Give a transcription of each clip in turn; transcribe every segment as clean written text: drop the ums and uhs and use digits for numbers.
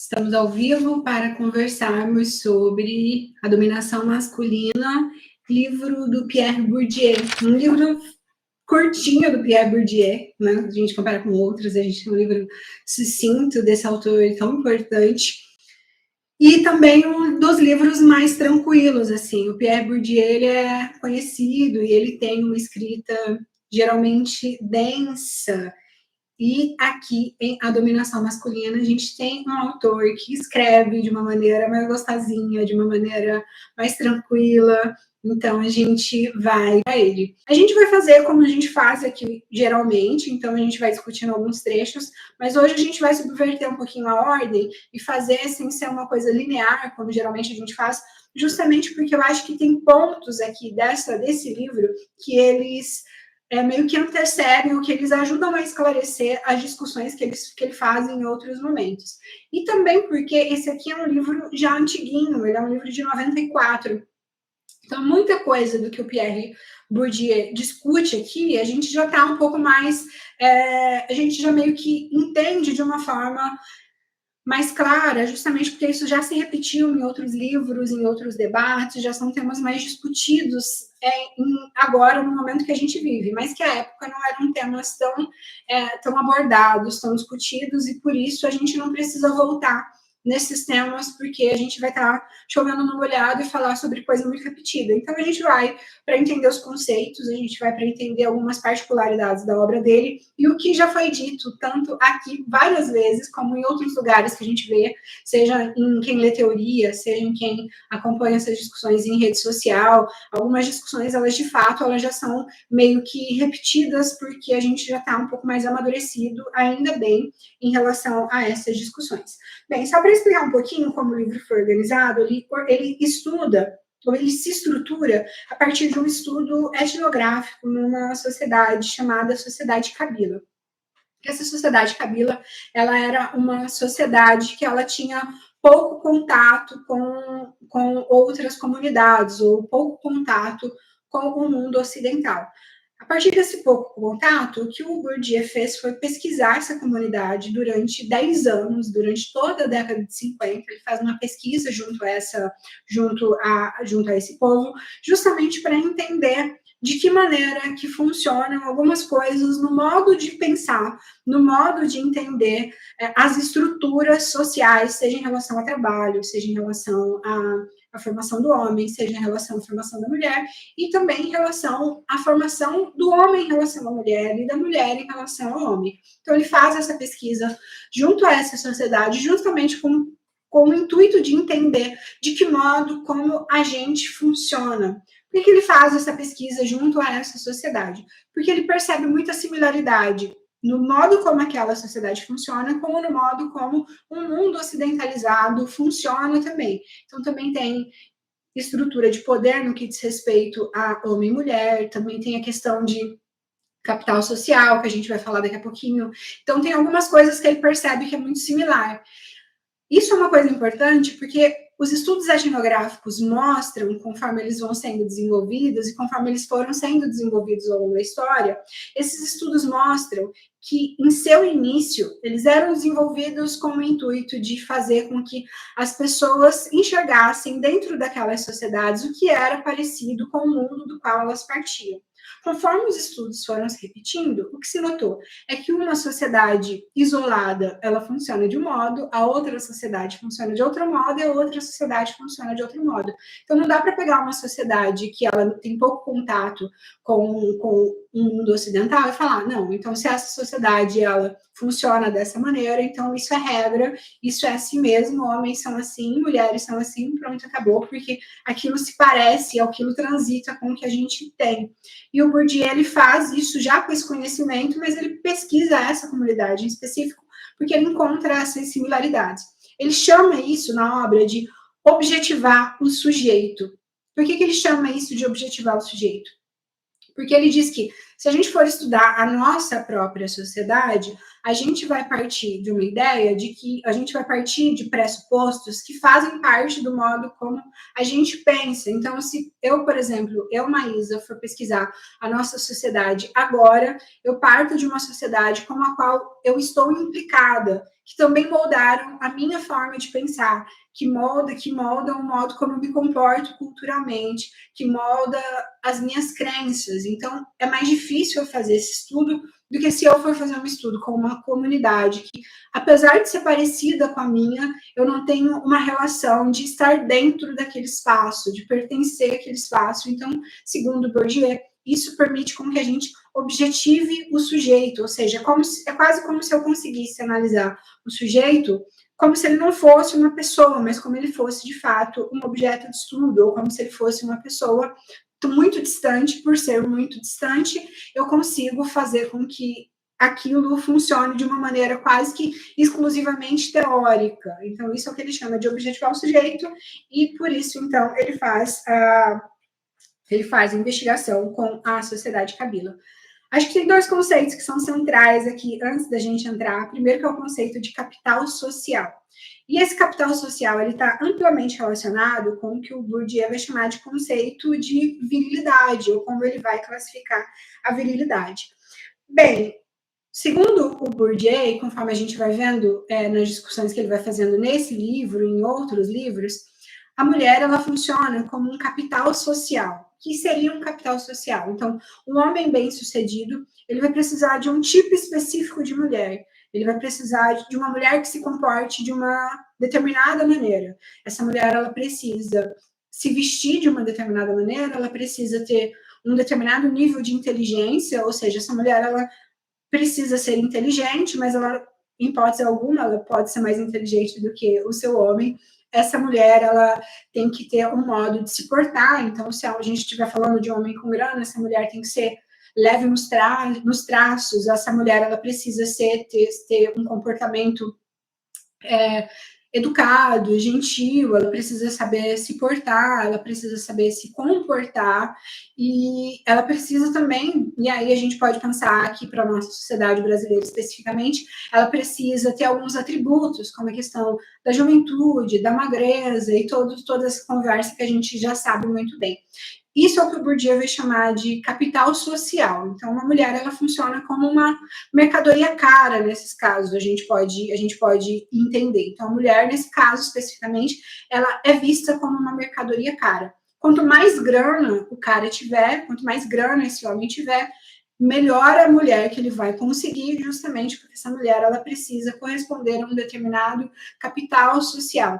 Estamos ao vivo para conversarmos sobre a dominação masculina, livro do Pierre Bourdieu. Um livro curtinho do Pierre Bourdieu, né? A gente compara com outros, a gente tem um livro sucinto desse autor tão importante. E também um dos livros mais tranquilos, assim. O Pierre Bourdieu, ele é conhecido e ele tem uma escrita geralmente densa. E aqui em A Dominação Masculina, a gente tem um autor que escreve de uma maneira mais gostosinha, de uma maneira mais tranquila. Então, a gente vai a ele. A gente vai fazer como a gente faz aqui geralmente, então a gente vai discutindo alguns trechos, mas hoje a gente vai subverter um pouquinho a ordem e fazer sem ser uma coisa linear, como geralmente a gente faz, justamente porque eu acho que tem pontos aqui desse livro que eles meio que antecedem, ou que eles ajudam a esclarecer as discussões que ele faz em outros momentos. E também porque esse aqui é um livro já antiguinho, ele é um livro de 94. Então, muita coisa do que o Pierre Bourdieu discute aqui, a gente já está um pouco mais... a gente já meio que entende de uma forma mais clara, justamente porque isso já se repetiu em outros livros, em outros debates, já são temas mais discutidos agora, no momento que a gente vive, mas que à época não eram temas tão abordados, tão discutidos, e por isso a gente não precisa voltar nesses temas, porque a gente vai estar chovendo no molhado e falar sobre coisa muito repetida. Então, a gente vai para entender os conceitos, a gente vai para entender algumas particularidades da obra dele, e o que já foi dito, tanto aqui várias vezes, como em outros lugares que a gente vê, seja em quem lê teoria, seja em quem acompanha essas discussões em rede social. Algumas discussões, elas de fato, elas já são meio que repetidas, porque a gente já está um pouco mais amadurecido, ainda bem, em relação a essas discussões. Bem, só para explicar um pouquinho como o livro foi organizado, ele estuda, ou ele se estrutura a partir de um estudo etnográfico numa sociedade chamada Sociedade Kabila. Essa Sociedade Kabila, ela era uma sociedade que ela tinha pouco contato com outras comunidades, ou pouco contato com o mundo ocidental. A partir desse pouco contato, o que o Bourdieu fez foi pesquisar essa comunidade durante 10 anos, durante toda a década de 50. Ele faz uma pesquisa junto a esse povo, justamente para entender de que maneira que funcionam algumas coisas no modo de pensar, no modo de entender as estruturas sociais, seja em relação ao trabalho, seja em relação à formação do homem, seja em relação à formação da mulher, e também em relação à formação do homem em relação à mulher e da mulher em relação ao homem. Então, ele faz essa pesquisa junto a essa sociedade, justamente com o intuito de entender de que modo, como a gente funciona. Por que ele faz essa pesquisa junto a essa sociedade? Porque ele percebe muita similaridade no modo como aquela sociedade funciona, como no modo como um mundo ocidentalizado funciona também. Então, também tem estrutura de poder no que diz respeito a homem e mulher, também tem a questão de capital social, que a gente vai falar daqui a pouquinho. Então, tem algumas coisas que ele percebe que é muito similar. Isso é uma coisa importante porque os estudos etnográficos mostram, conforme eles vão sendo desenvolvidos e conforme eles foram sendo desenvolvidos ao longo da história, esses estudos mostram que, em seu início, eles eram desenvolvidos com o intuito de fazer com que as pessoas enxergassem dentro daquelas sociedades o que era parecido com o mundo do qual elas partiam. Conforme os estudos foram se repetindo, o que se notou é que uma sociedade isolada, ela funciona de um modo, a outra sociedade funciona de outro modo e a outra sociedade funciona de outro modo. Então, não dá para pegar uma sociedade que ela tem pouco contato com o mundo ocidental e falar, não, então se essa sociedade ela funciona dessa maneira, então isso é regra, isso é assim mesmo, homens são assim, mulheres são assim, pronto, acabou, porque aquilo se parece, aquilo transita com o que a gente tem. E o Bourdieu, ele faz isso já com esse conhecimento, mas ele pesquisa essa comunidade em específico, porque ele encontra essas similaridades. Ele chama isso na obra de objetivar o sujeito. Por que ele chama isso de objetivar o sujeito? Porque ele diz que, se a gente for estudar a nossa própria sociedade, a gente vai partir de uma ideia de que a gente vai partir de pressupostos que fazem parte do modo como a gente pensa. Então, se eu, por exemplo, Maísa, for pesquisar a nossa sociedade agora, eu parto de uma sociedade com a qual eu estou implicada, que também moldaram a minha forma de pensar, que moldam o modo como eu me comporto culturalmente, que molda as minhas crenças. Então, é mais difícil eu fazer esse estudo do que se eu for fazer um estudo com uma comunidade que, apesar de ser parecida com a minha, eu não tenho uma relação de estar dentro daquele espaço, de pertencer àquele espaço. Então, segundo Bourdieu, isso permite com que a gente objetive o sujeito, ou seja, é quase como se eu conseguisse analisar o sujeito como se ele não fosse uma pessoa, mas como ele fosse, de fato, um objeto de estudo, ou como se ele fosse uma pessoa muito distante. Por ser muito distante, eu consigo fazer com que aquilo funcione de uma maneira quase que exclusivamente teórica. Então, isso é o que ele chama de objetivar o sujeito, e por isso, então, ele faz a investigação com a sociedade Kabila. Acho que tem dois conceitos que são centrais aqui, antes da gente entrar. Primeiro, que é o conceito de capital social. E esse capital social ele está amplamente relacionado com o que o Bourdieu vai chamar de conceito de virilidade, ou como ele vai classificar a virilidade. Bem, segundo o Bourdieu, e conforme a gente vai vendo nas discussões que ele vai fazendo nesse livro e em outros livros, a mulher ela funciona como um capital social. O que seria um capital social? Então, um homem bem-sucedido, ele vai precisar de um tipo específico de mulher. Ele vai precisar de uma mulher que se comporte de uma determinada maneira. Essa mulher, ela precisa se vestir de uma determinada maneira, ela precisa ter um determinado nível de inteligência, ou seja, essa mulher, ela precisa ser inteligente, mas ela, em hipótese alguma, ela pode ser mais inteligente do que o seu homem. Essa mulher, ela tem que ter um modo de se portar. Então, se a gente estiver falando de um homem com grana, essa mulher tem que ser leve nos traços. Essa mulher, ela precisa ter um comportamento educado, gentil, ela precisa saber se portar, ela precisa saber se comportar, e ela precisa também, e aí a gente pode pensar aqui para a nossa sociedade brasileira especificamente, ela precisa ter alguns atributos, como a questão da juventude, da magreza, e toda essa conversa que a gente já sabe muito bem. Isso é o que o Bourdieu vai chamar de capital social. Então, uma mulher, ela funciona como uma mercadoria cara nesses casos, a gente pode entender. Então, a mulher, nesse caso especificamente, ela é vista como uma mercadoria cara. Quanto mais grana o cara tiver, quanto mais grana esse homem tiver, melhor a mulher que ele vai conseguir, justamente porque essa mulher, ela precisa corresponder a um determinado capital social.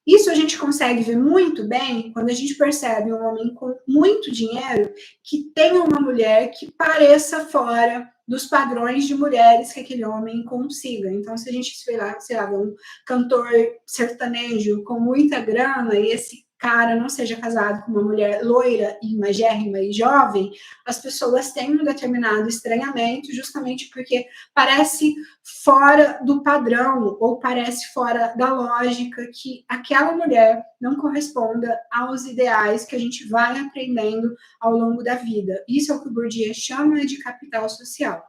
Isso a gente consegue ver muito bem quando a gente percebe um homem com muito dinheiro que tem uma mulher que pareça fora dos padrões de mulheres que aquele homem consiga. Então, se a gente, sei lá, ver um cantor sertanejo com muita grana e esse cara não seja casado com uma mulher loira e magérrima e jovem, as pessoas têm um determinado estranhamento, justamente porque parece fora do padrão, ou parece fora da lógica que aquela mulher não corresponda aos ideais que a gente vai aprendendo ao longo da vida. Isso é o que o Bourdieu chama de capital social.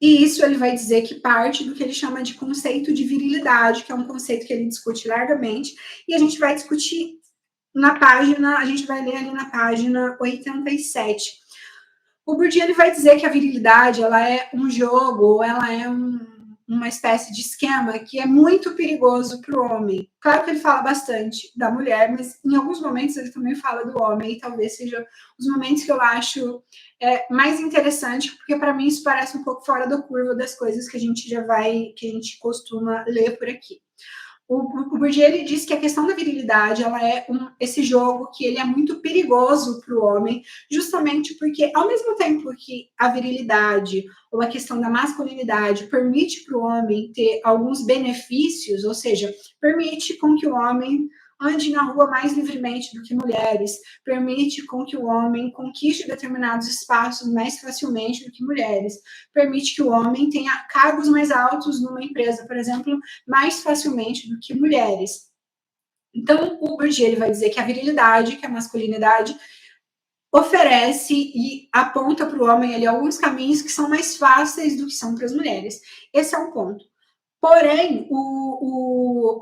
E isso ele vai dizer que parte do que ele chama de conceito de virilidade, que é um conceito que ele discute largamente, e a gente vai discutir na página, a gente vai ler ali na página 87. O Bourdieu ele vai dizer que a virilidade ela é um jogo, ela é uma espécie de esquema que é muito perigoso para o homem. Claro que ele fala bastante da mulher, mas em alguns momentos ele também fala do homem, e talvez seja os momentos que eu acho mais interessante, porque para mim isso parece um pouco fora da curva das coisas que a gente costuma ler por aqui. O Bourdieu ele diz que a questão da virilidade ela é esse jogo que ele é muito perigoso para o homem, justamente porque, ao mesmo tempo que a virilidade ou a questão da masculinidade permite para o homem ter alguns benefícios, ou seja, permite com que o homem ande na rua mais livremente do que mulheres, permite com que o homem conquiste determinados espaços mais facilmente do que mulheres, permite que o homem tenha cargos mais altos numa empresa, por exemplo, mais facilmente do que mulheres. Então, o Bourdieu ele vai dizer que a virilidade, que a masculinidade, oferece e aponta para o homem ali alguns caminhos que são mais fáceis do que são para as mulheres. Esse é um ponto. Porém, o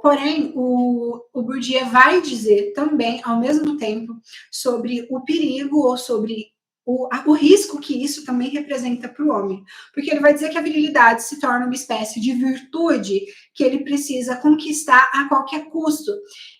Bourdieu vai dizer também, ao mesmo tempo, sobre o perigo ou sobre o risco que isso também representa para o homem. Porque ele vai dizer que a virilidade se torna uma espécie de virtude que ele precisa conquistar a qualquer custo.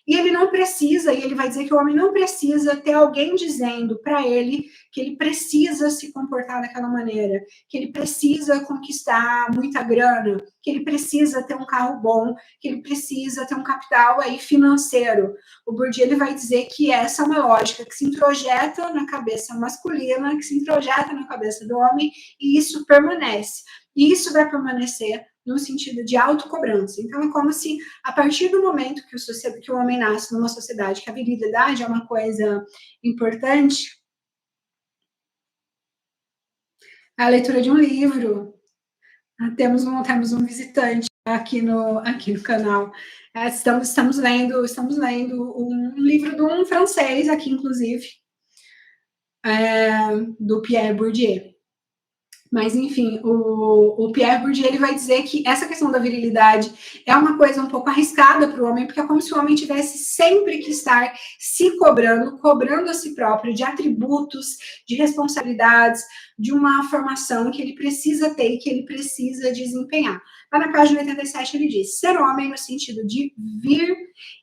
E ele não precisa, e ele vai dizer que o homem não precisa ter alguém dizendo para ele que ele precisa se comportar daquela maneira, que ele precisa conquistar muita grana, que ele precisa ter um carro bom, que ele precisa ter um capital aí financeiro. O Bourdieu ele vai dizer que essa é uma lógica que se introjeta na cabeça masculina, que se introjeta na cabeça do homem, e isso permanece. E isso vai permanecer no sentido de autocobrança. Então, é como se, a partir do momento que o homem nasce numa sociedade que a virilidade é uma coisa importante, a leitura de um livro. Temos um visitante aqui no canal. Estamos lendo um livro de um francês aqui, inclusive, do Pierre Bourdieu. Mas, enfim, o Pierre Bourdieu ele vai dizer que essa questão da virilidade é uma coisa um pouco arriscada para o homem, porque é como se o homem tivesse sempre que estar se cobrando a si próprio de atributos, de responsabilidades, de uma formação que ele precisa ter e que ele precisa desempenhar. Lá na página 87 ele diz: ser homem no sentido de vir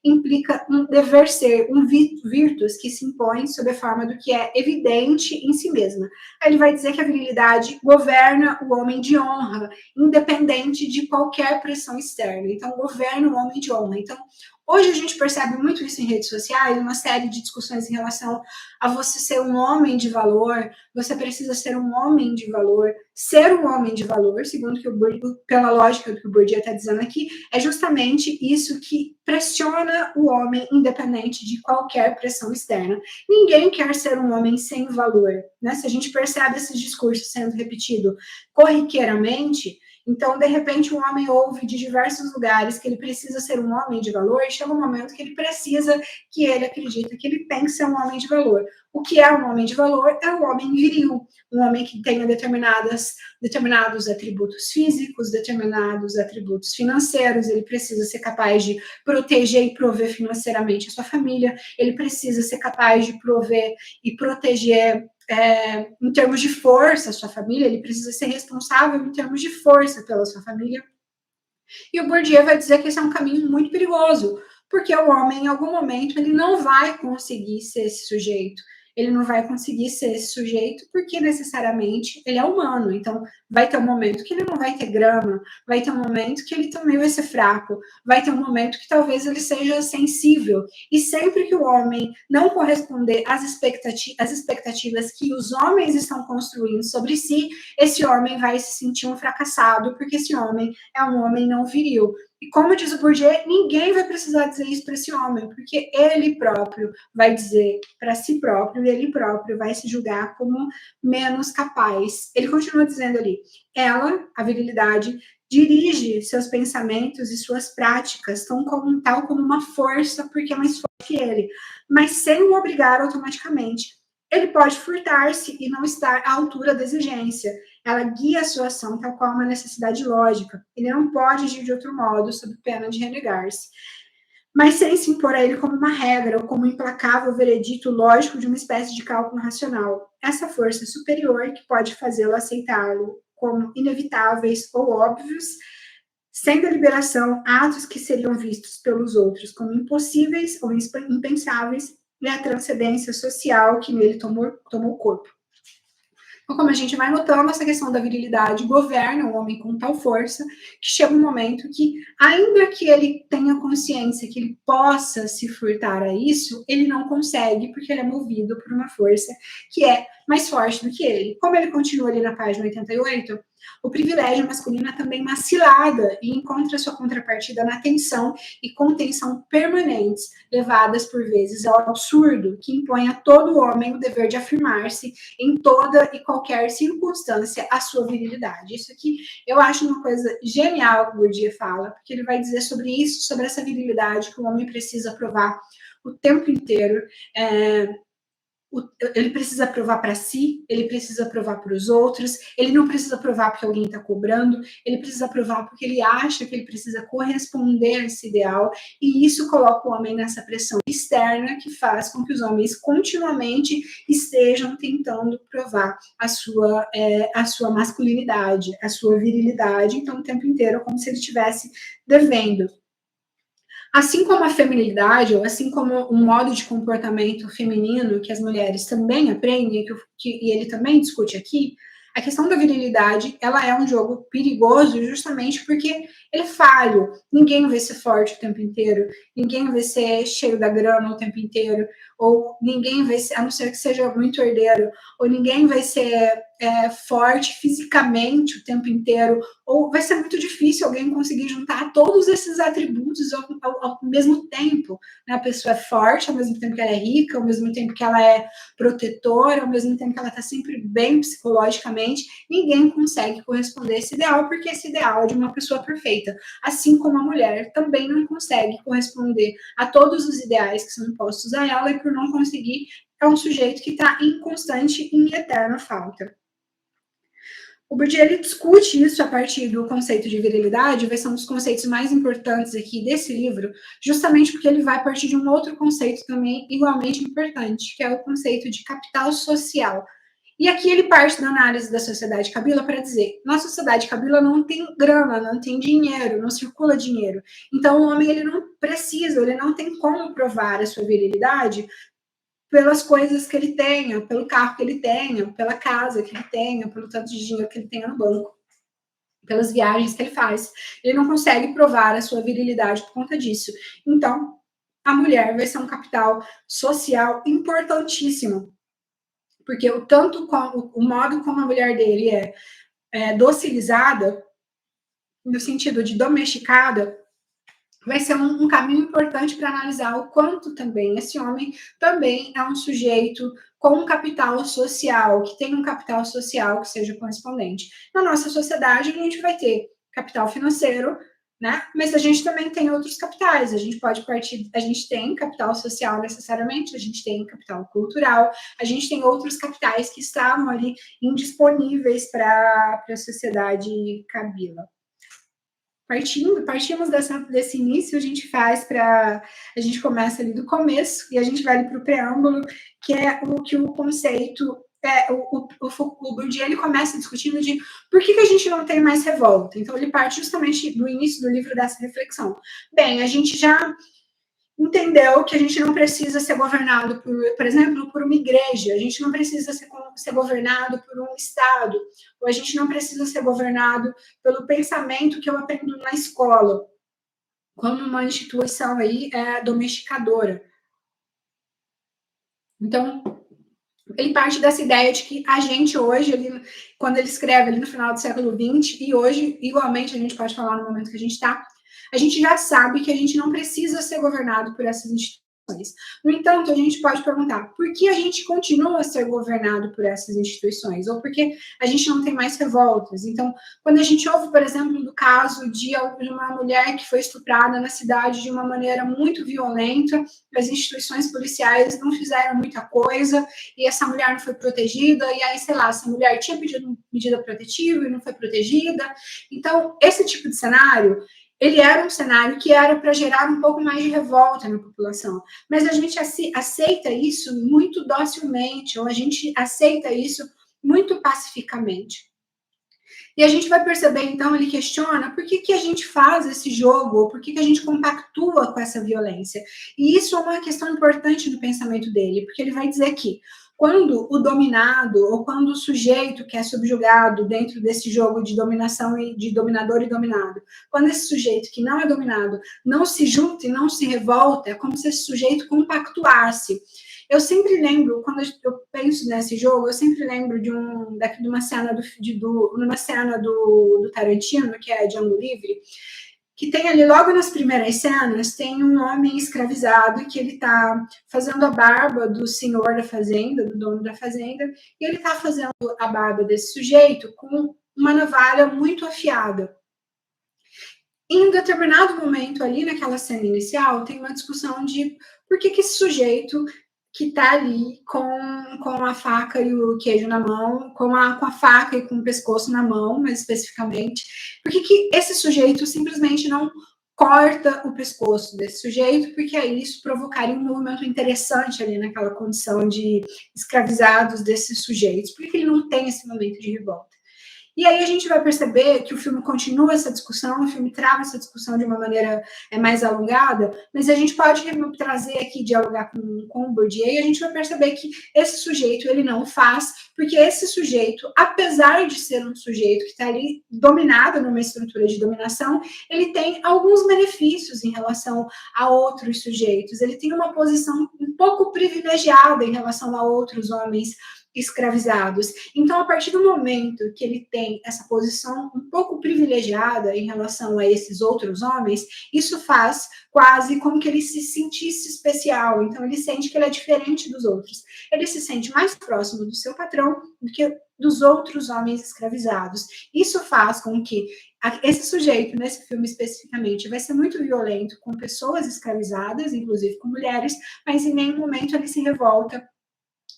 implica um dever ser, um virtus que se impõe sob a forma do que é evidente em si mesma. Aí ele vai dizer que a virilidade governa o homem de honra, independente de qualquer pressão externa. Então, governa o homem de honra. Então, hoje a gente percebe muito isso em redes sociais, uma série de discussões em relação a você ser um homem de valor, você precisa ser um homem de valor. Ser um homem de valor, segundo que pela lógica do que o Bourdieu está dizendo aqui, é justamente isso que pressiona o homem independente de qualquer pressão externa. Ninguém quer ser um homem sem valor, né? Se a gente percebe esses discursos sendo repetido corriqueiramente, então, de repente, um homem ouve de diversos lugares que ele precisa ser um homem de valor, e chega um momento que ele precisa, que ele acredita que ele tem que ser um homem de valor. O que é um homem de valor? É um homem viril, um homem que tenha determinados atributos físicos, determinados atributos financeiros, ele precisa ser capaz de proteger e prover financeiramente a sua família, ele precisa ser capaz de prover e proteger em termos de força a sua família, ele precisa ser responsável em termos de força pela sua família. E o Bourdieu vai dizer que esse é um caminho muito perigoso, porque o homem, em algum momento, ele não vai conseguir ser esse sujeito. Ele não vai conseguir ser esse sujeito porque necessariamente ele é humano. Então, vai ter um momento que ele não vai ter grana, vai ter um momento que ele também vai ser fraco, vai ter um momento que talvez ele seja sensível. E sempre que o homem não corresponder às expectativas que os homens estão construindo sobre si, esse homem vai se sentir um fracassado, porque esse homem é um homem não viril. E como diz o Bourdieu, ninguém vai precisar dizer isso para esse homem, porque ele próprio vai dizer para si próprio, e ele próprio vai se julgar como menos capaz. Ele continua dizendo ali: ela, a virilidade, dirige seus pensamentos e suas práticas tal como uma força, porque é mais forte que ele, mas sem o obrigar automaticamente. Ele pode furtar-se e não estar à altura da exigência. Ela guia a sua ação tal qual uma necessidade lógica. Ele não pode agir de outro modo, sob pena de renegar-se. Mas sem se impor a ele como uma regra ou como um implacável veredito lógico de uma espécie de cálculo racional. Essa força superior que pode fazê-lo aceitá-lo como inevitáveis ou óbvios, sem deliberação, atos que seriam vistos pelos outros como impossíveis ou impensáveis, e a transcendência social que nele tomou corpo. Então, como a gente vai notando, essa questão da virilidade governa o homem com tal força que chega um momento que, ainda que ele tenha consciência que ele possa se furtar a isso, ele não consegue, porque ele é movido por uma força que é mais forte do que ele. Como ele continua ali na página 88, o privilégio masculino é também uma cilada e encontra sua contrapartida na tensão e contenção permanentes, levadas por vezes ao absurdo, que impõe a todo homem o dever de afirmar-se em toda e qualquer circunstância a sua virilidade. Isso aqui eu acho uma coisa genial que o Bourdieu fala, porque ele vai dizer sobre isso, sobre essa virilidade que o homem precisa provar o tempo inteiro, ele precisa provar para si, ele precisa provar para os outros, ele não precisa provar porque alguém está cobrando, ele precisa provar porque ele acha que ele precisa corresponder a esse ideal, e isso coloca o homem nessa pressão externa que faz com que os homens continuamente estejam tentando provar a sua masculinidade, a sua virilidade, então o tempo inteiro como se ele estivesse devendo. Assim como a feminilidade, ou assim como o modo de comportamento feminino que as mulheres também aprendem, e ele também discute aqui, a questão da virilidade, ela é um jogo perigoso justamente porque ele é falho. Ninguém vai ser forte o tempo inteiro, ninguém vai ser cheio da grana o tempo inteiro, ou ninguém vai ser, a não ser que seja muito herdeiro, ou ninguém vai ser forte fisicamente o tempo inteiro, ou vai ser muito difícil alguém conseguir juntar todos esses atributos ao mesmo tempo. Né? A pessoa é forte, ao mesmo tempo que ela é rica, ao mesmo tempo que ela é protetora, ao mesmo tempo que ela está sempre bem psicologicamente. Ninguém consegue corresponder a esse ideal, porque esse ideal é de uma pessoa perfeita. Assim como a mulher também não consegue corresponder a todos os ideais que são impostos a ela, e por não conseguir, é um sujeito que está em constante e em eterna falta. O Bourdieu ele discute isso a partir do conceito de virilidade, vai ser um dos conceitos mais importantes aqui desse livro, justamente porque ele vai partir de um outro conceito também igualmente importante, que é o conceito de capital social. E aqui ele parte da análise da sociedade Kabila para dizer, na sociedade Kabila não tem grana, não tem dinheiro, não circula dinheiro. Então o homem ele não precisa, ele não tem como provar a sua virilidade pelas coisas que ele tenha, pelo carro que ele tenha, pela casa que ele tenha, pelo tanto de dinheiro que ele tenha no banco, pelas viagens que ele faz. Ele não consegue provar a sua virilidade por conta disso. Então, a mulher vai ser um capital social importantíssimo, porque o modo como a mulher dele é docilizada, no sentido de domesticada, vai ser um caminho importante para analisar o quanto também esse homem também é um sujeito com um capital social, que tem um capital social que seja correspondente. Na nossa sociedade, a gente vai ter capital financeiro, né? Mas a gente também tem outros capitais. A gente pode partir, a gente tem capital social necessariamente, a gente tem capital cultural, a gente tem outros capitais que estavam ali indisponíveis para a sociedade Kabila. Partimos desse início, a gente começa ali do começo e a gente vai para o preâmbulo, que é o que o conceito, o Bourdieu ele começa discutindo de por que a gente não tem mais revolta. Então ele parte justamente do início do livro dessa reflexão. Bem, a gente já entendeu que a gente não precisa ser governado por exemplo, por uma igreja, a gente não precisa ser governado por um Estado, ou a gente não precisa ser governado pelo pensamento que eu aprendo na escola, como uma instituição aí domesticadora. Então, ele parte dessa ideia de que a gente hoje, quando ele escreve ali no final do século XX, e hoje, igualmente, a gente pode falar no momento que a gente está, a gente já sabe que a gente não precisa ser governado por essas instituições. No entanto, a gente pode perguntar por que a gente continua a ser governado por essas instituições, ou por que a gente não tem mais revoltas. Então, quando a gente ouve, por exemplo, do caso de uma mulher que foi estuprada na cidade de uma maneira muito violenta, as instituições policiais não fizeram muita coisa, e essa mulher não foi protegida, e aí, sei lá, essa mulher tinha pedido medida protetiva e não foi protegida. Então, esse tipo de cenário, ele era um cenário que era para gerar um pouco mais de revolta na população. Mas a gente aceita isso muito docilmente, ou a gente aceita isso muito pacificamente. E a gente vai perceber, então, ele questiona por que a gente faz esse jogo, ou por que a gente compactua com essa violência. E isso é uma questão importante no pensamento dele, porque ele vai dizer que quando o dominado, ou quando o sujeito que é subjugado dentro desse jogo de dominação e de dominador e dominado, quando esse sujeito que não é dominado não se junta e não se revolta, é como se esse sujeito compactuasse. Eu sempre lembro, quando eu penso nesse jogo, eu sempre lembro de uma cena do Tarantino, que é Django Livre, que tem ali, logo nas primeiras cenas, tem um homem escravizado que ele tá fazendo a barba do senhor da fazenda, do dono da fazenda, e ele tá fazendo a barba desse sujeito com uma navalha muito afiada. Em um determinado momento ali, naquela cena inicial, tem uma discussão de por que esse sujeito que está ali com a faca e o queijo na mão, com a faca e com o pescoço na mão, mais especificamente. Por que esse sujeito simplesmente não corta o pescoço desse sujeito? Porque aí isso provocaria um movimento interessante ali naquela condição de escravizados desses sujeitos. Por que ele não tem esse momento de revolta? E aí a gente vai perceber que o filme continua essa discussão, o filme trava essa discussão de uma maneira mais alongada, mas a gente pode trazer aqui, dialogar com o Bourdieu, e a gente vai perceber que esse sujeito, ele não faz, porque esse sujeito, apesar de ser um sujeito que está ali dominado numa estrutura de dominação, ele tem alguns benefícios em relação a outros sujeitos, ele tem uma posição um pouco privilegiada em relação a outros homens escravizados. Então, a partir do momento que ele tem essa posição um pouco privilegiada em relação a esses outros homens, isso faz quase como que ele se sentisse especial. Então, ele sente que ele é diferente dos outros. Ele se sente mais próximo do seu patrão do que dos outros homens escravizados. Isso faz com que esse sujeito, nesse filme especificamente, vai ser muito violento com pessoas escravizadas, inclusive com mulheres, mas em nenhum momento ele se revolta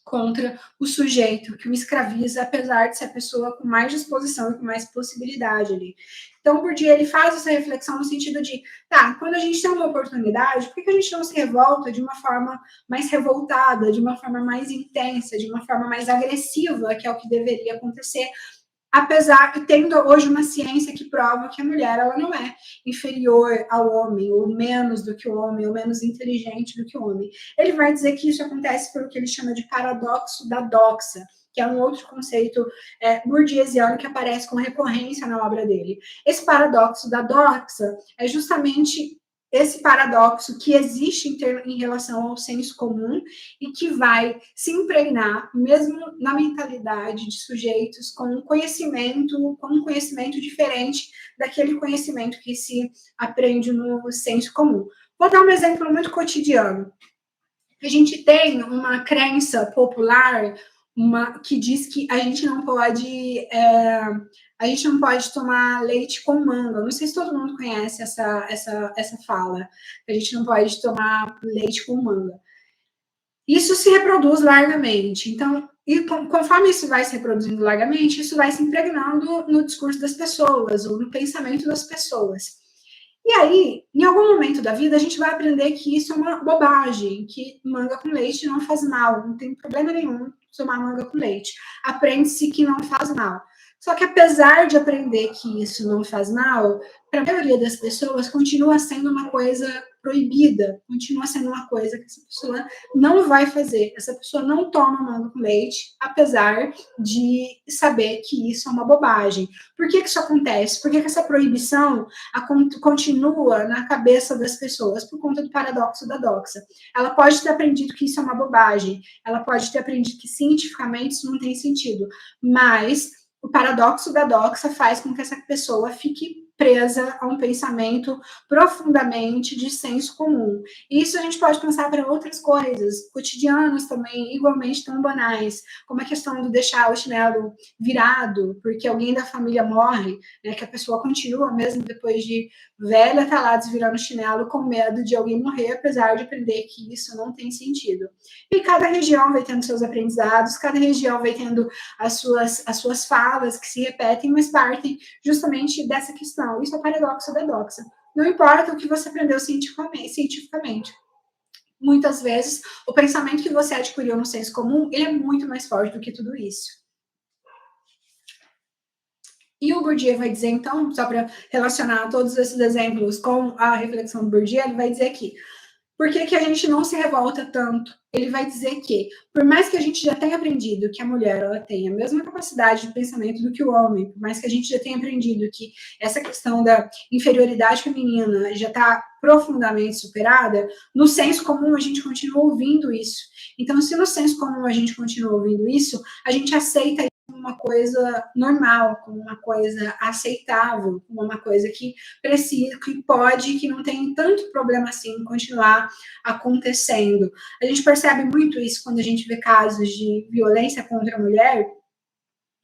contra o sujeito que o escraviza, apesar de ser a pessoa com mais disposição e com mais possibilidade ali. Então, o Bourdieu, ele faz essa reflexão no sentido de, tá, quando a gente tem uma oportunidade, por que a gente não se revolta de uma forma mais revoltada, de uma forma mais intensa, de uma forma mais agressiva, que é o que deveria acontecer, apesar de tendo hoje uma ciência que prova que a mulher, ela não é inferior ao homem, ou menos do que o homem, ou menos inteligente do que o homem. Ele vai dizer que isso acontece pelo que ele chama de paradoxo da doxa, que é um outro conceito bourdieusiano que aparece com recorrência na obra dele. Esse paradoxo da doxa é justamente esse paradoxo que existe em relação ao senso comum e que vai se impregnar mesmo na mentalidade de sujeitos com um conhecimento diferente daquele conhecimento que se aprende no senso comum. Vou dar um exemplo muito cotidiano. A gente tem uma crença popular que diz que a gente não pode tomar leite com manga. Não sei se todo mundo conhece essa fala. A gente não pode tomar leite com manga. Isso se reproduz largamente. Então, conforme isso vai se reproduzindo largamente, isso vai se impregnando no discurso das pessoas ou no pensamento das pessoas. E aí, em algum momento da vida, a gente vai aprender que isso é uma bobagem, que manga com leite não faz mal, não tem problema nenhum tomar manga com leite. Aprende-se que não faz mal. Só que apesar de aprender que isso não faz mal, para a maioria das pessoas continua sendo uma coisa proibida, continua sendo uma coisa que essa pessoa não vai fazer. Essa pessoa não toma manga com leite, apesar de saber que isso é uma bobagem. Por que isso acontece? Por que essa proibição continua na cabeça das pessoas? Por conta do paradoxo da doxa. Ela pode ter aprendido que isso é uma bobagem, ela pode ter aprendido que cientificamente isso não tem sentido, mas o paradoxo da doxa faz com que essa pessoa fique presa a um pensamento profundamente de senso comum. E isso a gente pode pensar para outras coisas, cotidianas também, igualmente tão banais, como a questão do deixar o chinelo virado, porque alguém da família morre, né, que a pessoa continua, mesmo depois de velha, tá lá desvirando o chinelo com medo de alguém morrer, apesar de aprender que isso não tem sentido. E cada região vai tendo seus aprendizados, cada região vai tendo as suas falas que se repetem, mas partem justamente dessa questão. Isso é o paradoxo da doxa. Não importa o que você aprendeu cientificamente. Muitas vezes, o pensamento que você adquiriu no senso comum, ele é muito mais forte do que tudo isso. E o Bourdieu vai dizer, então, só para relacionar todos esses exemplos com a reflexão do Bourdieu, ele vai dizer aqui, por que a gente não se revolta tanto? Ele vai dizer que, por mais que a gente já tenha aprendido que a mulher ela tem a mesma capacidade de pensamento do que o homem, por mais que a gente já tenha aprendido que essa questão da inferioridade feminina já está profundamente superada, no senso comum a gente continua ouvindo isso. Então, se no senso comum a gente continua ouvindo isso, a gente aceita uma coisa normal, como uma coisa aceitável, como uma coisa que precisa, que pode, que não tem tanto problema assim continuar acontecendo. A gente percebe muito isso quando a gente vê casos de violência contra a mulher,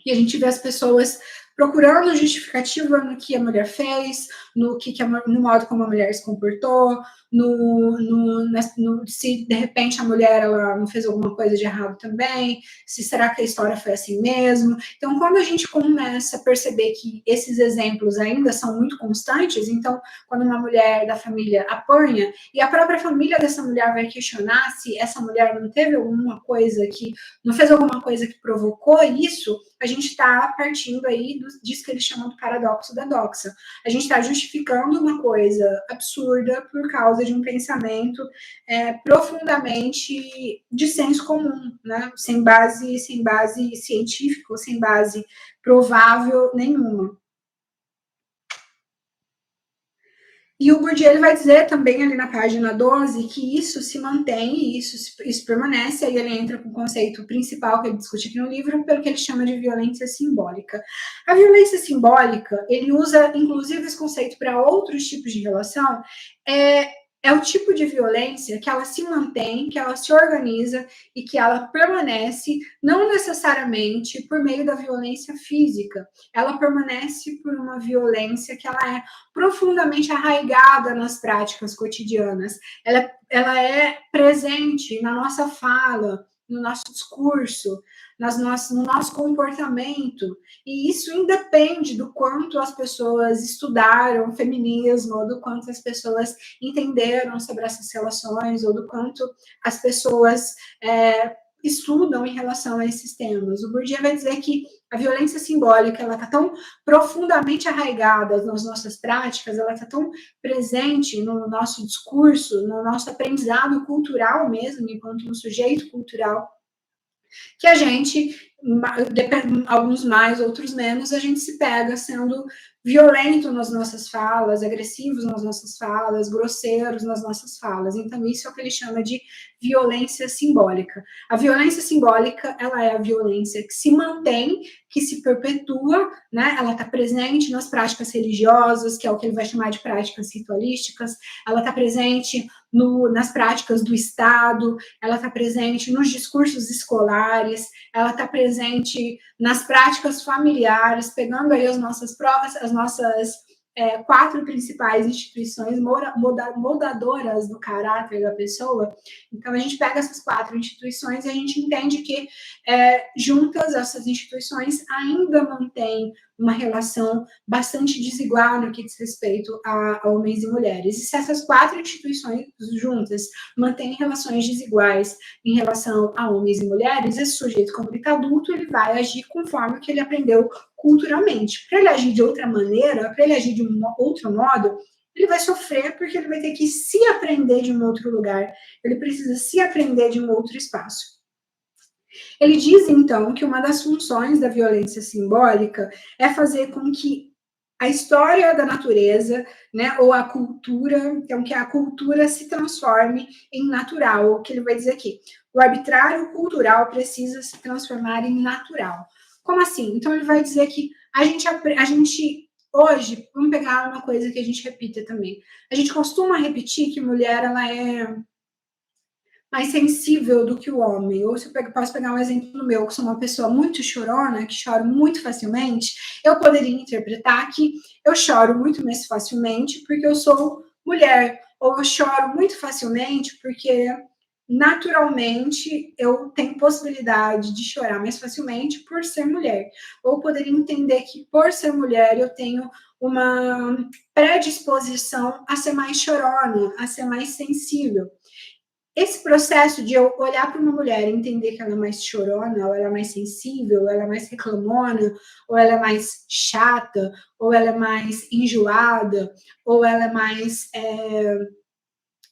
e a gente vê as pessoas procurando justificativa no que a mulher fez, no modo como a mulher se comportou, se de repente a mulher ela não fez alguma coisa de errado também, se será que a história foi assim mesmo. Então, quando a gente começa a perceber que esses exemplos ainda são muito constantes, então, quando uma mulher da família apanha, e a própria família dessa mulher vai questionar se essa mulher não teve alguma coisa que, não fez alguma coisa que provocou isso, a gente está partindo aí disso que eles chamam de paradoxo da doxa. A gente está justificando uma coisa absurda por causa de um pensamento profundamente de senso comum, né? Sem base científica, sem base provável nenhuma. E o Bourdieu ele vai dizer também ali na página 12 que isso se mantém, isso permanece, aí ele entra com o conceito principal que ele discute aqui no livro, pelo que ele chama de violência simbólica. A violência simbólica, ele usa inclusive esse conceito para outros tipos de relação, é o tipo de violência que ela se mantém, que ela se organiza e que ela permanece, não necessariamente por meio da violência física, ela permanece por uma violência que ela é profundamente arraigada nas práticas cotidianas, ela é presente na nossa fala, no nosso discurso, no nosso comportamento, e isso independe do quanto as pessoas estudaram feminismo, ou do quanto as pessoas entenderam sobre essas relações, ou do quanto as pessoas estudam em relação a esses temas. O Bourdieu vai dizer que a violência simbólica ela está tão profundamente arraigada nas nossas práticas, ela está tão presente no nosso discurso, no nosso aprendizado cultural mesmo, enquanto um sujeito cultural, que a gente, alguns mais, outros menos, a gente se pega sendo violento nas nossas falas, agressivos nas nossas falas, grosseiros nas nossas falas. Então, isso é o que ele chama de violência simbólica. A violência simbólica, ela é a violência que se mantém, que se perpetua, né? Ela está presente nas práticas religiosas, que é o que ele vai chamar de práticas ritualísticas, ela está presente nas práticas do Estado, ela está presente nos discursos escolares, ela está presente nas práticas familiares, pegando aí as nossas provas, as nossas 4 principais instituições moldadoras do caráter da pessoa. Então, a gente pega essas 4 instituições e a gente entende que, juntas, essas instituições ainda mantêm uma relação bastante desigual no que diz respeito a homens e mulheres. E se essas 4 instituições juntas mantêm relações desiguais em relação a homens e mulheres, esse sujeito, como ele está adulto, ele vai agir conforme o que ele aprendeu culturalmente. Para ele agir de outra maneira, para ele agir de um outro modo, ele vai sofrer porque ele vai ter que se aprender de um outro lugar, ele precisa se aprender de um outro espaço. Ele diz, então, que uma das funções da violência simbólica é fazer com que a história da natureza, né, ou a cultura, então que a cultura se transforme em natural, o que ele vai dizer aqui. O arbitrário cultural precisa se transformar em natural. Como assim? Então ele vai dizer que a gente hoje, vamos pegar uma coisa que a gente repita também. A gente costuma repetir que mulher ela é mais sensível do que o homem. Ou se eu posso pegar um exemplo meu, que sou uma pessoa muito chorona, que choro muito facilmente, eu poderia interpretar que eu choro muito mais facilmente porque eu sou mulher, ou eu choro muito facilmente porque naturalmente eu tenho possibilidade de chorar mais facilmente por ser mulher. Ou poderia entender que por ser mulher eu tenho uma predisposição a ser mais chorona, a ser mais sensível. Esse processo de eu olhar para uma mulher e entender que ela é mais chorona, ou ela é mais sensível, ou ela é mais reclamona, ou ela é mais chata, ou ela é mais enjoada, ou ela é mais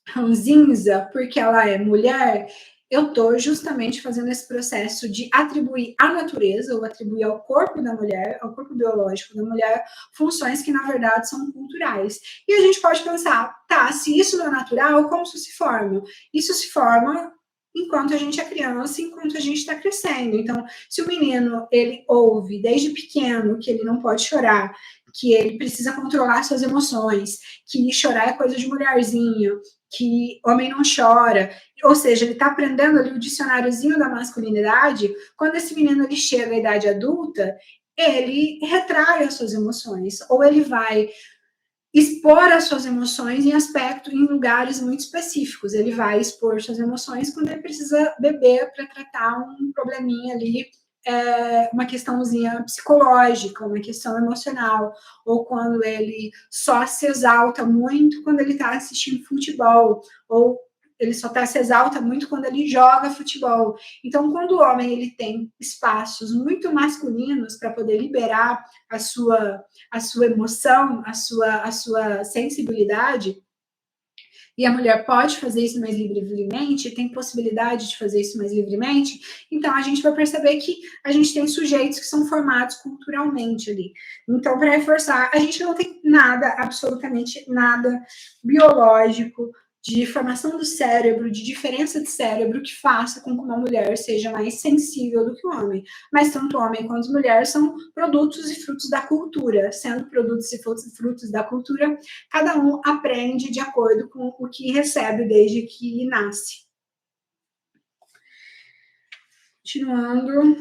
ranzinza, porque ela é mulher, eu estou justamente fazendo esse processo de atribuir à natureza, ou atribuir ao corpo da mulher, ao corpo biológico da mulher, funções que, na verdade, são culturais. E a gente pode pensar, tá, se isso não é natural, como isso se forma? Isso se forma enquanto a gente é criança, enquanto a gente está crescendo. Então, se o menino, ele ouve desde pequeno que ele não pode chorar, que ele precisa controlar suas emoções, que chorar é coisa de mulherzinha, que homem não chora, ou seja, ele está aprendendo ali o dicionáriozinho da masculinidade. Quando esse menino ele chega à idade adulta, ele retrai as suas emoções, ou ele vai expor as suas emoções em lugares muito específicos. Ele vai expor suas emoções quando ele precisa beber para tratar um probleminha ali, uma questãozinha psicológica, uma questão emocional, ou quando ele só se exalta muito quando ele está assistindo futebol, ou ele só se exalta muito quando ele joga futebol. Então, quando o homem ele tem espaços muito masculinos para poder liberar a sua emoção, a sua sensibilidade, e a mulher pode fazer isso mais livremente, tem possibilidade de fazer isso mais livremente, então a gente vai perceber que a gente tem sujeitos que são formados culturalmente ali. Então, para reforçar, a gente não tem nada, absolutamente nada biológico, de formação do cérebro, de diferença de cérebro que faça com que uma mulher seja mais sensível do que o homem. Mas tanto o homem quanto a mulher são produtos e frutos da cultura. Sendo produtos e frutos da cultura, cada um aprende de acordo com o que recebe desde que nasce. Continuando.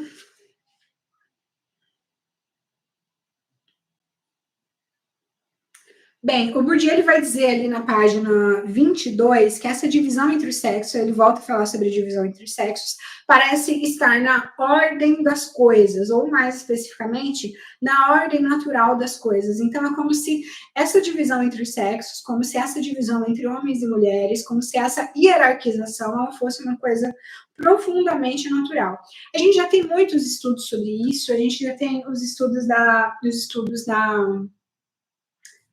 Bem, o Bourdieu ele vai dizer ali na página 22 que essa divisão entre os sexos, ele volta a falar sobre a divisão entre os sexos, parece estar na ordem das coisas, ou mais especificamente, na ordem natural das coisas. Então, é como se essa divisão entre os sexos, como se essa divisão entre homens e mulheres, como se essa hierarquização ela fosse uma coisa profundamente natural. A gente já tem muitos estudos sobre isso, a gente já tem os estudos da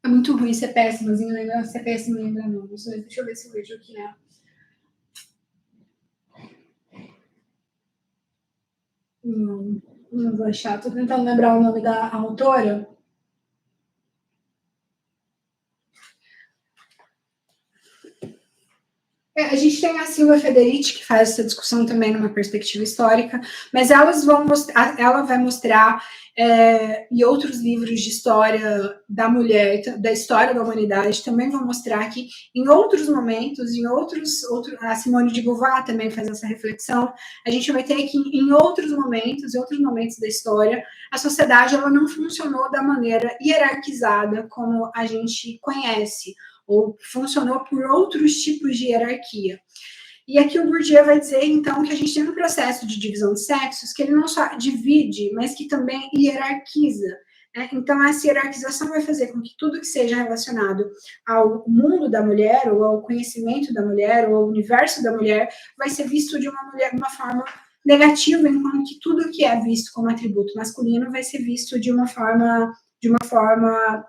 é muito ruim ser péssimozinho, lembra? Ser péssimo lembra nomes. Deixa eu ver se eu vejo aqui, né? Não vou achar. Tô tentando lembrar o nome da autora. A gente tem a Silvia Federici, que faz essa discussão também numa perspectiva histórica, mas ela vai mostrar e outros livros de história da mulher, da história da humanidade, também vão mostrar que em outros momentos, a Simone de Beauvoir também faz essa reflexão, a gente vai ter que em outros momentos da história, a sociedade ela não funcionou da maneira hierarquizada como a gente conhece, ou funcionou por outros tipos de hierarquia. E aqui o Bourdieu vai dizer, então, que a gente tem um processo de divisão de sexos que ele não só divide, mas que também hierarquiza. Né? Então, essa hierarquização vai fazer com que tudo que seja relacionado ao mundo da mulher, ou ao conhecimento da mulher, ou ao universo da mulher, vai ser visto de uma forma negativa, enquanto que tudo que é visto como atributo masculino vai ser visto de uma forma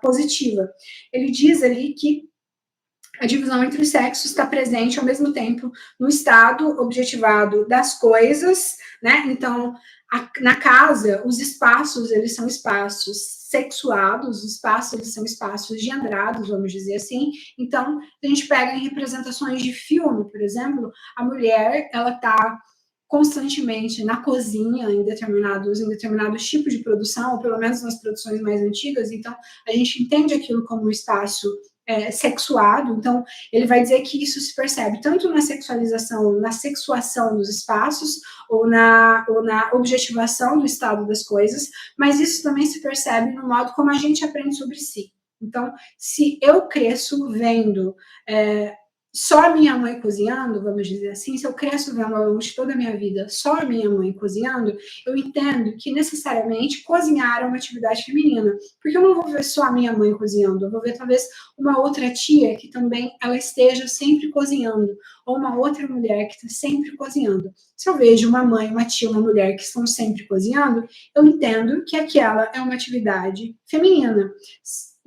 positiva. Ele diz ali que a divisão entre os sexos está presente ao mesmo tempo no estado objetivado das coisas, né? Então, na casa, os espaços, eles são espaços sexuados, os espaços, eles são espaços gendrados, vamos dizer assim. Então, a gente pega em representações de filme, por exemplo, a mulher, ela está constantemente na cozinha em determinados tipos de produção, ou pelo menos nas produções mais antigas, então a gente entende aquilo como um espaço sexuado, então ele vai dizer que isso se percebe tanto na sexualização, na sexuação dos espaços, ou na objetivação do estado das coisas, mas isso também se percebe no modo como a gente aprende sobre si. Então, se eu cresço vendo só a minha mãe cozinhando, vamos dizer assim, se eu cresço vendo ao longo de toda a minha vida só a minha mãe cozinhando, eu entendo que necessariamente cozinhar é uma atividade feminina, porque eu não vou ver só a minha mãe cozinhando, eu vou ver talvez uma outra tia que também ela esteja sempre cozinhando, ou uma outra mulher que está sempre cozinhando. Se eu vejo uma mãe, uma tia, uma mulher que estão sempre cozinhando, eu entendo que aquela é uma atividade feminina.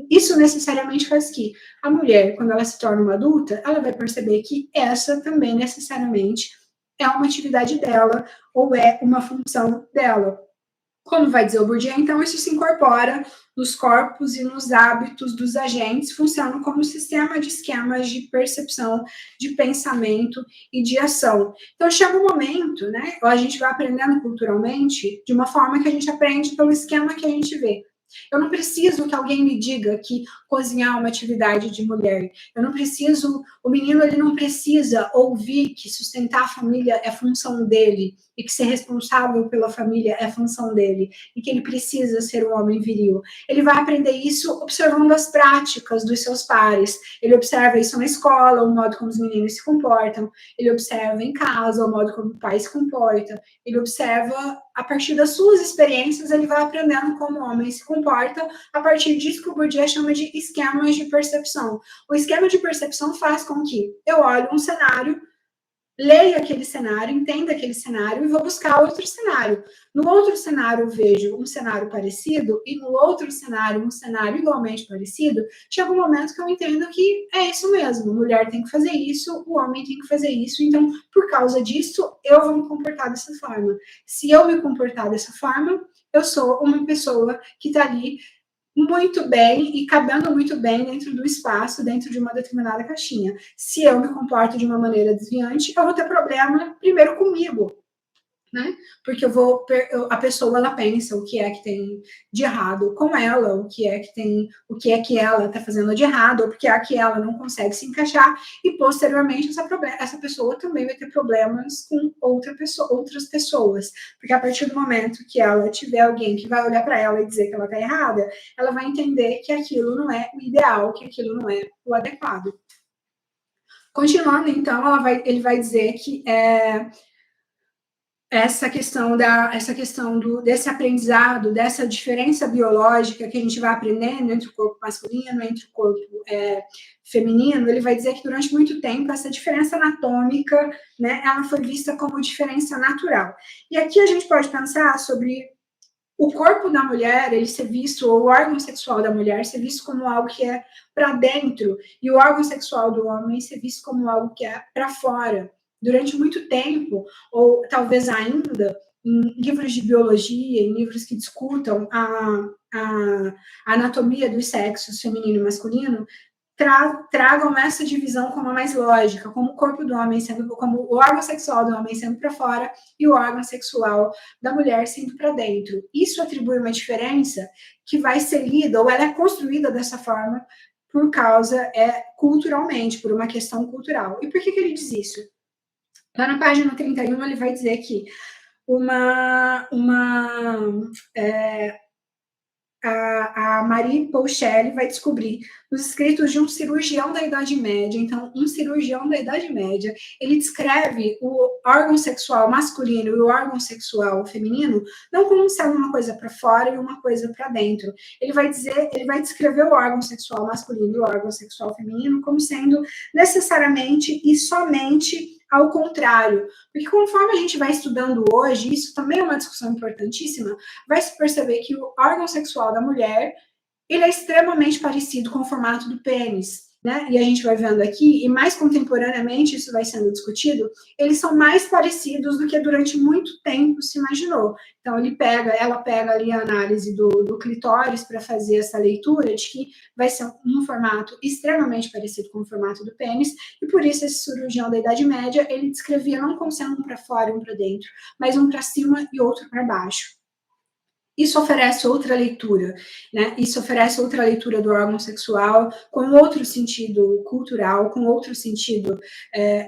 Isso necessariamente faz que a mulher, quando ela se torna uma adulta, ela vai perceber que essa também necessariamente é uma atividade dela ou é uma função dela. Como vai dizer o Bourdieu, então isso se incorpora nos corpos e nos hábitos dos agentes, funcionam como um sistema de esquemas de percepção, de pensamento e de ação. Então chega um momento, né, a gente vai aprendendo culturalmente de uma forma que a gente aprende pelo esquema que a gente vê. Eu não preciso que alguém me diga que cozinhar é uma atividade de mulher. Eu não preciso, o menino ele não precisa ouvir que sustentar a família é função dele e que ser responsável pela família é função dele e que ele precisa ser um homem viril. Ele vai aprender isso observando as práticas dos seus pares. Ele observa isso na escola, o modo como os meninos se comportam. Ele observa em casa, o modo como o pai se comporta. Ele observa a partir das suas experiências, ele vai aprendendo como o homem se comporta a partir disso que o Bourdieu chama de esquemas de percepção. O esquema de percepção faz com que eu olhe um cenário, leia aquele cenário, entenda aquele cenário e vou buscar outro cenário. No outro cenário eu vejo um cenário parecido e no outro cenário um cenário igualmente parecido. Chega um momento que eu entendo que é isso mesmo, a mulher tem que fazer isso, o homem tem que fazer isso, então por causa disso eu vou me comportar dessa forma. Se eu me comportar dessa forma, eu sou uma pessoa que está ali muito bem e cabendo muito bem dentro do espaço, dentro de uma determinada caixinha. Se eu me comporto de uma maneira desviante, eu vou ter problema primeiro comigo, né? Porque a pessoa ela pensa o que é que tem de errado com ela, o que é que ela está fazendo de errado, ou porque é que ela não consegue se encaixar, e posteriormente essa pessoa também vai ter problemas com outras pessoas, porque a partir do momento que ela tiver alguém que vai olhar para ela e dizer que ela está errada, ela vai entender que aquilo não é o ideal, que aquilo não é o adequado. Continuando, então, ele vai dizer que essa questão desse aprendizado, dessa diferença biológica que a gente vai aprendendo entre o corpo masculino, entre o corpo feminino, ele vai dizer que durante muito tempo essa diferença anatômica, né, ela foi vista como diferença natural. E aqui a gente pode pensar sobre o corpo da mulher, ele ser visto, ou o órgão sexual da mulher ser visto como algo que é para dentro, e o órgão sexual do homem ser visto como algo que é para fora. Durante muito tempo, ou talvez ainda, em livros de biologia, em livros que discutam a anatomia dos sexos feminino e masculino, tragam essa divisão como a mais lógica, como o corpo do homem sendo, como o órgão sexual do homem sendo para fora e o órgão sexual da mulher sendo para dentro. Isso atribui uma diferença que vai ser lida, ou ela é construída dessa forma por causa, culturalmente, por uma questão cultural. E por que ele diz isso? Lá na página 31, ele vai dizer que a Marie Pouchelli vai descobrir nos escritos de um cirurgião da Idade Média. Então, um cirurgião da Idade Média, ele descreve o órgão sexual masculino e o órgão sexual feminino não como sendo uma coisa para fora e uma coisa para dentro. Ele vai descrever o órgão sexual masculino e o órgão sexual feminino como sendo necessariamente e somente ao contrário, porque conforme a gente vai estudando hoje, isso também é uma discussão importantíssima, vai se perceber que o órgão sexual da mulher, ele é extremamente parecido com o formato do pênis, né? E a gente vai vendo aqui, e mais contemporaneamente isso vai sendo discutido, eles são mais parecidos do que durante muito tempo se imaginou. Então ela pega ali a análise do clitóris para fazer essa leitura de que vai ser um formato extremamente parecido com o formato do pênis, e por isso esse cirurgião da Idade Média, ele descrevia não como sendo um para fora e um para dentro, mas um para cima e outro para baixo. Isso oferece outra leitura, né? Isso oferece outra leitura do órgão sexual, com outro sentido cultural, com outro sentido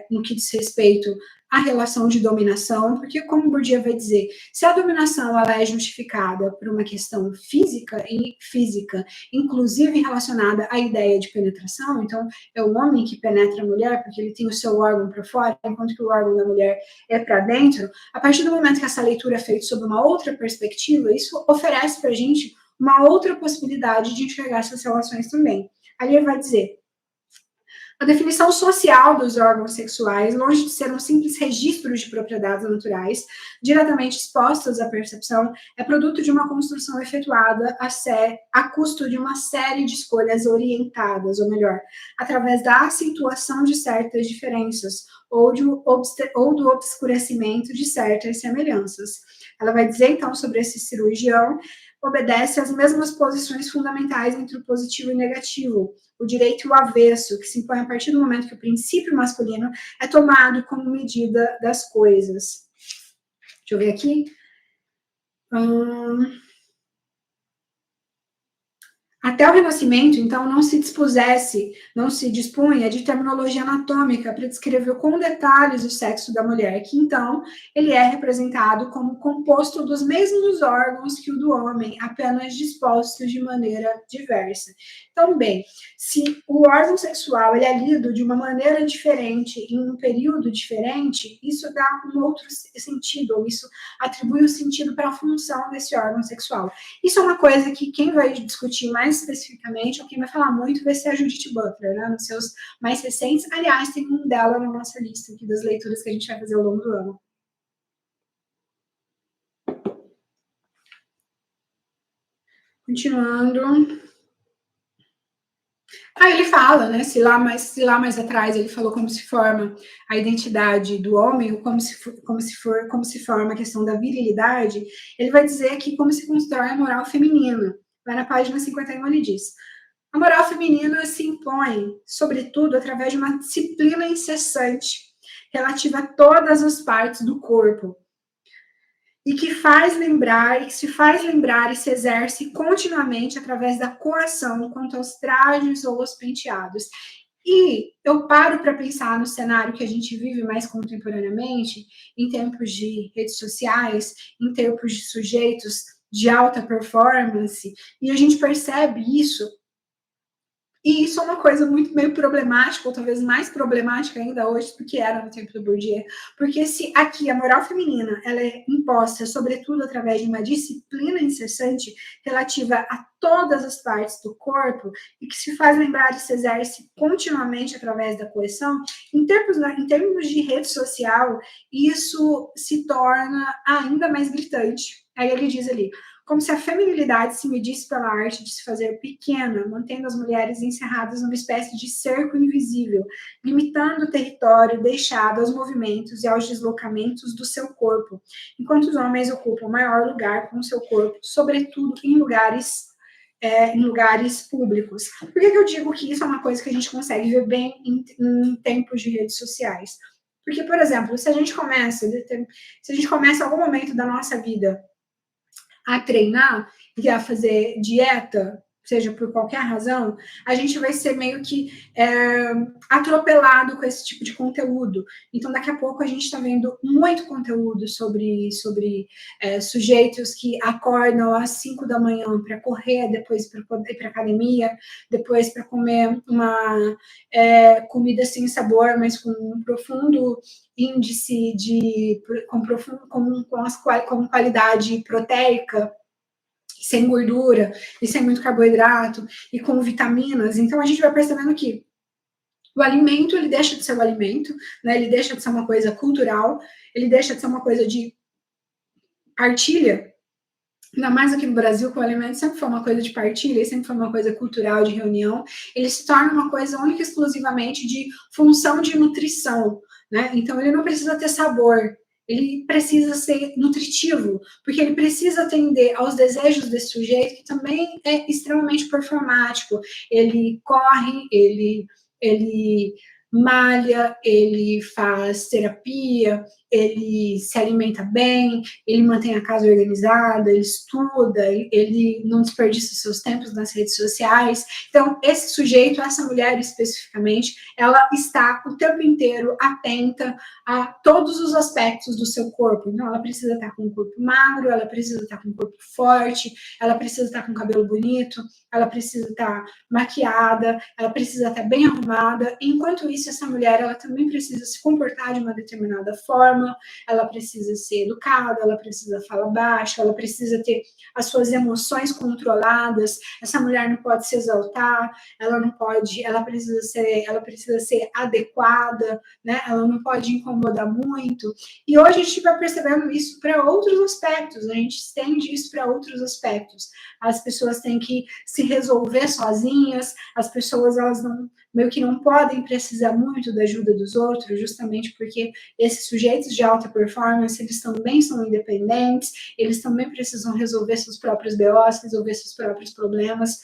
no que diz respeito à relação de dominação, porque, como Bourdieu vai dizer, se a dominação ela é justificada por uma questão física, inclusive relacionada à ideia de penetração, então é o homem que penetra a mulher porque ele tem o seu órgão para fora, enquanto que o órgão da mulher é para dentro, a partir do momento que essa leitura é feita sob uma outra perspectiva, isso oferece para a gente uma outra possibilidade de enxergar essas relações também. Ali ele vai dizer: a definição social dos órgãos sexuais, longe de ser um simples registro de propriedades naturais, diretamente expostas à percepção, é produto de uma construção efetuada a custo de uma série de escolhas orientadas, ou melhor, através da acentuação de certas diferenças, ou do obscurecimento de certas semelhanças. Ela vai dizer, então, sobre esse cirurgião, obedece às mesmas posições fundamentais entre o positivo e o negativo, o direito e o avesso, que se impõe a partir do momento que o princípio masculino é tomado como medida das coisas. Deixa eu ver aqui. Até o Renascimento, então, não se dispunha de terminologia anatômica para descrever com detalhes o sexo da mulher, que então ele é representado como composto dos mesmos órgãos que o do homem, apenas dispostos de maneira diversa. Então, bem, se o órgão sexual ele é lido de uma maneira diferente, em um período diferente, isso dá um outro sentido, ou isso atribui um sentido para a função desse órgão sexual. Isso é uma coisa que quem vai discutir mais especificamente, ou quem vai falar muito, vai ser a Judith Butler, né, nos seus mais recentes. Aliás, tem um dela na nossa lista aqui das leituras que a gente vai fazer ao longo do ano. Continuando. Ele fala, né, se lá mais atrás ele falou como se forma a identidade do homem, ou como se forma a questão da virilidade, ele vai dizer aqui como se constrói a moral feminina. Lá na página 51 ele diz: a moral feminina se impõe, sobretudo, através de uma disciplina incessante relativa a todas as partes do corpo, e que se faz lembrar e se exerce continuamente através da coação quanto aos trajes ou aos penteados. E eu paro para pensar no cenário que a gente vive mais contemporaneamente, em tempos de redes sociais, em tempos de sujeitos de alta performance, e a gente percebe isso. E isso é uma coisa muito meio problemática, ou talvez mais problemática ainda hoje do que era no tempo do Bourdieu, porque se aqui a moral feminina ela é imposta, sobretudo através de uma disciplina incessante relativa a todas as partes do corpo, e que se faz lembrar e se exerce continuamente através da coerção, em termos de rede social, isso se torna ainda mais gritante. Aí ele diz ali: como se a feminilidade se medisse pela arte de se fazer pequena, mantendo as mulheres encerradas numa espécie de cerco invisível, limitando o território deixado aos movimentos e aos deslocamentos do seu corpo, enquanto os homens ocupam maior lugar com o seu corpo, sobretudo em lugares públicos. Por que eu digo que isso é uma coisa que a gente consegue ver bem em tempos de redes sociais? Porque, por exemplo, se a gente começa em algum momento da nossa vida a treinar e a fazer dieta, seja por qualquer razão, a gente vai ser meio que atropelado com esse tipo de conteúdo. Então, daqui a pouco, a gente está vendo muito conteúdo sobre sujeitos que acordam às 5 da manhã para correr, depois para ir para academia, depois para comer uma comida sem sabor, mas com um profundo índice com qualidade proteica, sem gordura e sem muito carboidrato e com vitaminas. Então a gente vai percebendo que o alimento ele deixa de ser o alimento, né? Ele deixa de ser uma coisa cultural, ele deixa de ser uma coisa de partilha. Ainda mais aqui no Brasil, que o alimento sempre foi uma coisa de partilha, sempre foi uma coisa cultural, de reunião. Ele se torna uma coisa única e exclusivamente de função de nutrição, né? Então ele não precisa ter sabor, ele precisa ser nutritivo, porque ele precisa atender aos desejos desse sujeito, que também é extremamente performático. Ele corre, ele malha, ele faz terapia, ele se alimenta bem, ele mantém a casa organizada, ele estuda, ele não desperdiça seus tempos nas redes sociais. Então, esse sujeito, essa mulher especificamente, ela está o tempo inteiro atenta a todos os aspectos do seu corpo. Então, ela precisa estar com um corpo magro, ela precisa estar com um corpo forte, ela precisa estar com um cabelo bonito, ela precisa estar maquiada, ela precisa estar bem arrumada. Enquanto isso, essa mulher, ela também precisa se comportar de uma determinada forma, ela precisa ser educada, ela precisa falar baixo, ela precisa ter as suas emoções controladas. Essa mulher não pode se exaltar, ela precisa ser adequada, né? Ela não pode incomodar muito. E hoje a gente vai percebendo isso para outros aspectos, a gente estende isso para outros aspectos. As pessoas têm que se resolver sozinhas, as pessoas elas meio que não podem precisar muito da ajuda dos outros, justamente porque esses sujeitos de alta performance, eles também são independentes, eles também precisam resolver seus próprios BOs, resolver seus próprios problemas.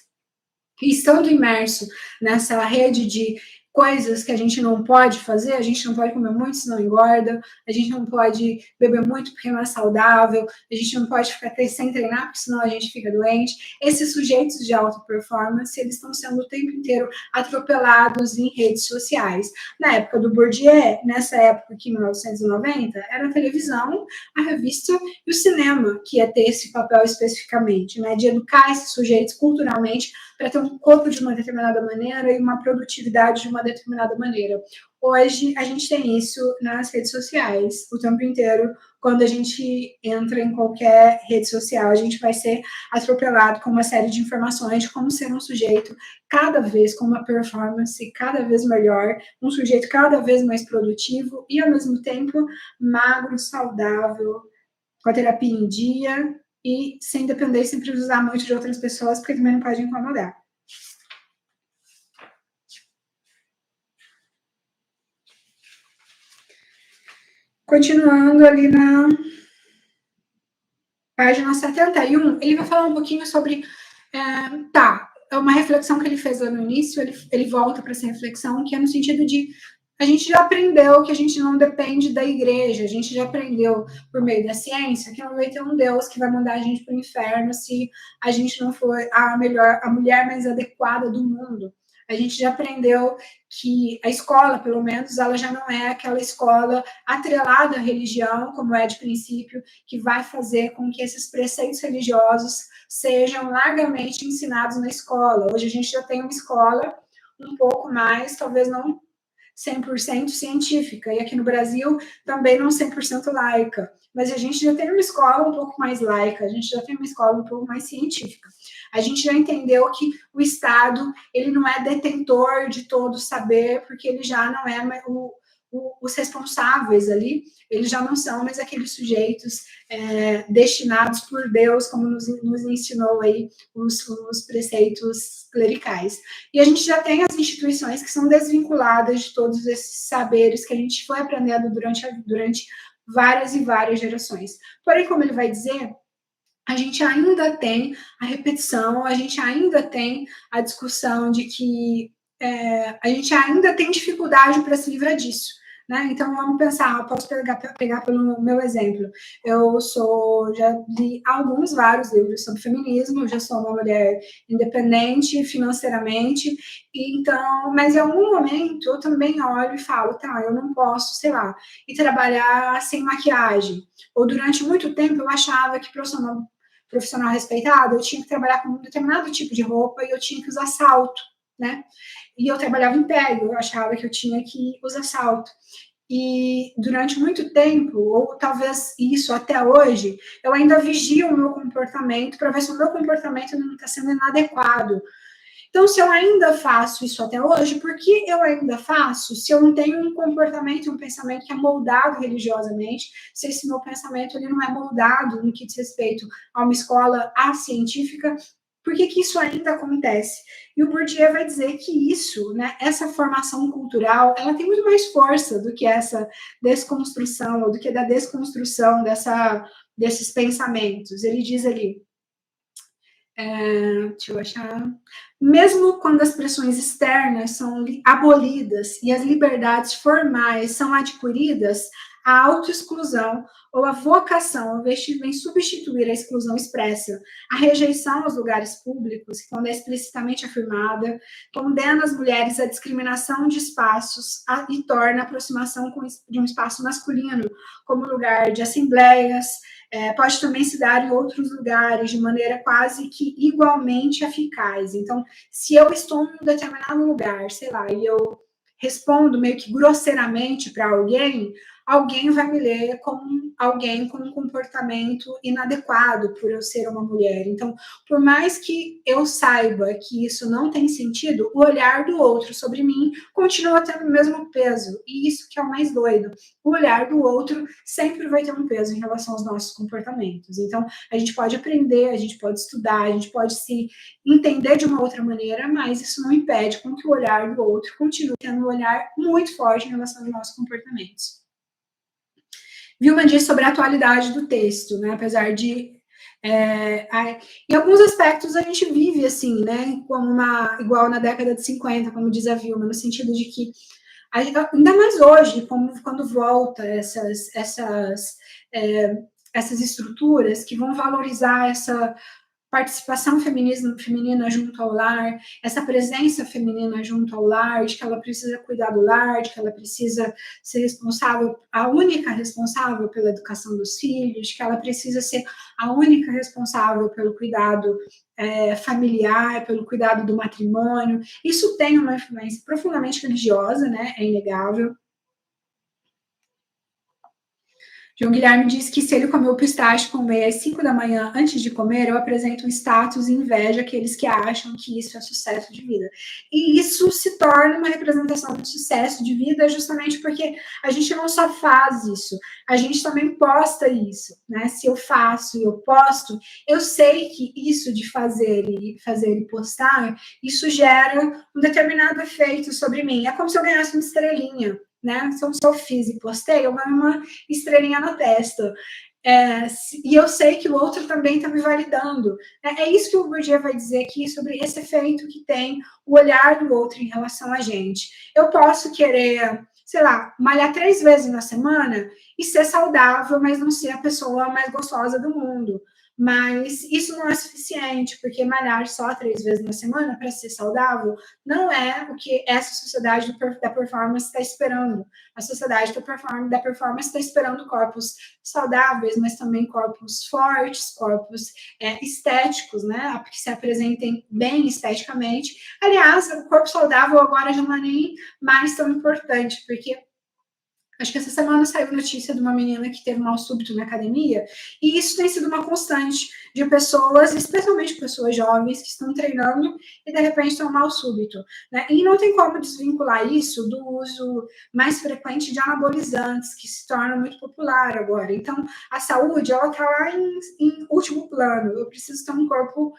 E estando imerso nessa rede de coisas que a gente não pode fazer, a gente não pode comer muito, senão engorda, a gente não pode beber muito porque não é saudável, a gente não pode ficar sem treinar porque senão a gente fica doente. Esses sujeitos de alta performance, eles estão sendo o tempo inteiro atropelados em redes sociais. Na época do Bourdieu, nessa época aqui, em 1990, era a televisão, a revista e o cinema que ia ter esse papel especificamente, né, de educar esses sujeitos culturalmente para ter um corpo de uma determinada maneira e uma produtividade de uma determinada maneira. Hoje, a gente tem isso nas redes sociais o tempo inteiro. Quando a gente entra em qualquer rede social, a gente vai ser atropelado com uma série de informações de como ser um sujeito cada vez com uma performance cada vez melhor, um sujeito cada vez mais produtivo e, ao mesmo tempo, magro, saudável, com a terapia em dia e sem depender, sem precisar muito de outras pessoas, porque também não pode incomodar. Continuando ali na página 71, ele vai falar um pouquinho sobre, é uma reflexão que ele fez lá no início, ele volta para essa reflexão, que é no sentido de a gente já aprendeu que a gente não depende da igreja, a gente já aprendeu por meio da ciência que não vai ter um Deus que vai mandar a gente para o inferno se a gente não for a mulher mais adequada do mundo. A gente já aprendeu que a escola, pelo menos, ela já não é aquela escola atrelada à religião, como é de princípio, que vai fazer com que esses preceitos religiosos sejam largamente ensinados na escola. Hoje a gente já tem uma escola um pouco mais, talvez não 100% científica, e aqui no Brasil também não 100% laica, mas a gente já tem uma escola um pouco mais laica, a gente já tem uma escola um pouco mais científica. A gente já entendeu que o Estado, ele não é detentor de todo o saber, porque ele já não é os responsáveis ali, eles já não são mais aqueles sujeitos destinados por Deus, como nos ensinou aí os preceitos clericais. E a gente já tem as instituições que são desvinculadas de todos esses saberes que a gente foi aprendendo durante várias e várias gerações. Porém, como ele vai dizer, a gente ainda tem a repetição, a gente ainda tem a discussão de que a gente ainda tem dificuldade para se livrar disso. Né? Então, vamos pensar, eu posso pegar pelo meu exemplo. Já li vários livros sobre feminismo, eu já sou uma mulher independente financeiramente, então, mas em algum momento eu também olho e falo, tá, eu não posso, sei lá, ir trabalhar sem maquiagem. Ou durante muito tempo eu achava que profissional respeitado, eu tinha que trabalhar com um determinado tipo de roupa e eu tinha que usar salto, né? E eu trabalhava em pé, eu achava que eu tinha que usar salto. E durante muito tempo, ou talvez isso até hoje, eu ainda vigio o meu comportamento para ver se o meu comportamento não está sendo inadequado. Então, se eu ainda faço isso até hoje, por que eu ainda faço se eu não tenho um comportamento, um pensamento que é moldado religiosamente, se esse meu pensamento ele não é moldado no que diz respeito a uma escola científica, por que isso ainda acontece? E o Bourdieu vai dizer que isso, né, essa formação cultural, ela tem muito mais força do que essa desconstrução, ou do que da desconstrução desses pensamentos. Ele diz ali, deixa eu achar. Mesmo quando as pressões externas são abolidas e as liberdades formais são adquiridas, a autoexclusão ou a vocação vem substituir a exclusão expressa. A rejeição aos lugares públicos, quando é explicitamente afirmada, condena as mulheres à discriminação de espaços e torna a aproximação de um espaço masculino como lugar de assembleias, pode também se dar em outros lugares de maneira quase que igualmente eficaz. Então, se eu estou em um determinado lugar, sei lá, e eu respondo meio que grosseiramente para alguém vai me ler como alguém com um comportamento inadequado por eu ser uma mulher. Então, por mais que eu saiba que isso não tem sentido, o olhar do outro sobre mim continua tendo o mesmo peso. E isso que é o mais doido. O olhar do outro sempre vai ter um peso em relação aos nossos comportamentos. Então, a gente pode aprender, a gente pode estudar, a gente pode se entender de uma outra maneira, mas isso não impede com que o olhar do outro continue tendo um olhar muito forte em relação aos nossos comportamentos. Vilma diz sobre a atualidade do texto, né? Apesar de Em alguns aspectos a gente vive assim, né? Igual na década de 50, como diz a Vilma, no sentido de que ainda mais hoje, como quando volta essas estruturas que vão valorizar essa participação feminina junto ao lar, essa presença feminina junto ao lar, de que ela precisa cuidar do lar, de que ela precisa ser responsável, a única responsável pela educação dos filhos, de que ela precisa ser a única responsável pelo cuidado familiar, pelo cuidado do matrimônio. Isso tem uma influência profundamente religiosa, né? É inegável. João Guilherme disse que se ele comeu pistache com whey às 5 da manhã antes de comer, eu apresento um status e inveja aqueles que acham que isso é sucesso de vida. E isso se torna uma representação de sucesso de vida justamente porque a gente não só faz isso, a gente também posta isso, né? Se eu faço e eu posto, eu sei que isso de fazer e postar, isso gera um determinado efeito sobre mim. É como se eu ganhasse uma estrelinha, né? Se eu fiz e postei, eu ganho uma estrelinha na testa. E eu sei que o outro também está me validando. É isso que o Bourdieu vai dizer aqui sobre esse efeito que tem o olhar do outro em relação a gente. Eu posso querer, sei lá, malhar 3 vezes na semana e ser saudável, mas não ser a pessoa mais gostosa do mundo. Mas isso não é suficiente, porque malhar só 3 vezes na semana para ser saudável não é o que essa sociedade da performance está esperando. A sociedade da performance está esperando corpos saudáveis, mas também corpos fortes, corpos estéticos, né? Que se apresentem bem esteticamente. Aliás, o corpo saudável agora já não é nem mais tão importante, porque acho que essa semana saiu notícia de uma menina que teve mal súbito na academia, e isso tem sido uma constante de pessoas, especialmente pessoas jovens, que estão treinando e de repente estão mal súbito. Né? E não tem como desvincular isso do uso mais frequente de anabolizantes, que se torna muito popular agora. Então, a saúde, ela está lá em último plano. Eu preciso ter um corpo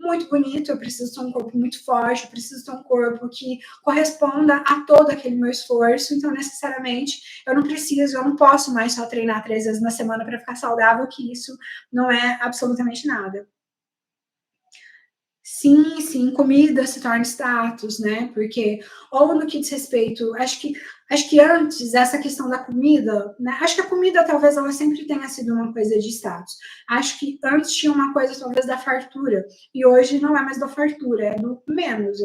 muito bonito, eu preciso ter um corpo muito forte, eu preciso ter um corpo que corresponda a todo aquele meu esforço, então necessariamente eu não posso mais só treinar 3 vezes na semana para ficar saudável, que isso não é absolutamente nada. Sim, comida se torna status, né? Porque, ou no que diz respeito, acho que antes, essa questão da comida, né? Acho que a comida talvez ela sempre tenha sido uma coisa de status. Acho que antes tinha uma coisa talvez da fartura, e hoje não é mais da fartura, é do menos.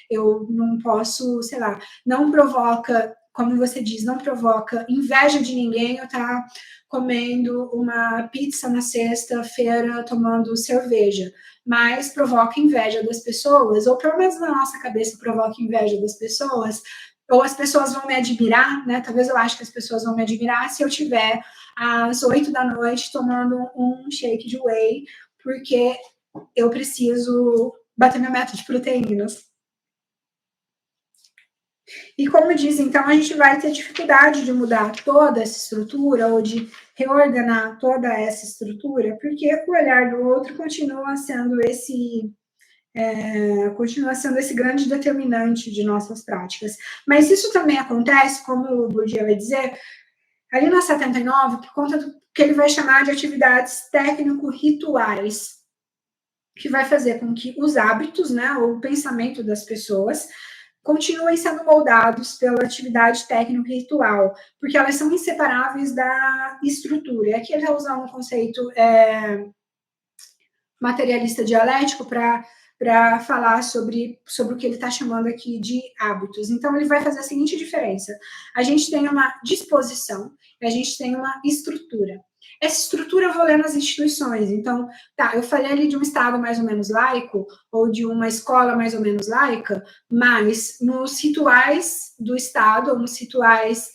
Eu não posso, sei lá, não provoca, como você diz, não provoca inveja de ninguém eu estar comendo uma pizza na sexta-feira tomando cerveja, mas provoca inveja das pessoas, ou pelo menos na nossa cabeça provoca inveja das pessoas, ou as pessoas vão me admirar, né? Talvez eu ache que as pessoas vão me admirar se eu tiver às 8 da noite tomando um shake de whey, porque eu preciso bater minha meta de proteínas. E como diz, então a gente vai ter dificuldade de mudar toda essa estrutura ou de reordenar toda essa estrutura, porque o olhar do outro continua sendo esse grande determinante de nossas práticas. Mas isso também acontece, como o Bourdieu vai dizer, ali na 79, por conta do que ele vai chamar de atividades técnico-rituais, que vai fazer com que os hábitos, né, ou o pensamento das pessoas continuem sendo moldados pela atividade técnico-ritual, porque elas são inseparáveis da estrutura. E aqui ele vai usar um conceito materialista dialético para falar sobre o que ele está chamando aqui de hábitos. Então, ele vai fazer a seguinte diferença: a gente tem uma disposição e a gente tem uma estrutura. Essa estrutura eu vou ler nas instituições. Então, eu falei ali de um Estado mais ou menos laico, ou de uma escola mais ou menos laica, mas nos rituais do Estado, ou nos rituais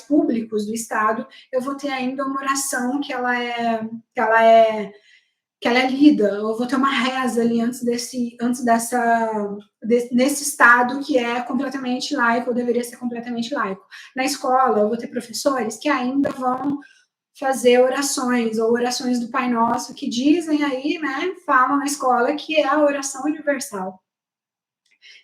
públicos do Estado, eu vou ter ainda uma oração que ela é lida, eu vou ter uma reza ali nesse estado que é completamente laico, ou deveria ser completamente laico. Na escola, eu vou ter professores que ainda vão fazer orações, ou orações do Pai Nosso, que dizem aí, né, falam na escola que é a oração universal.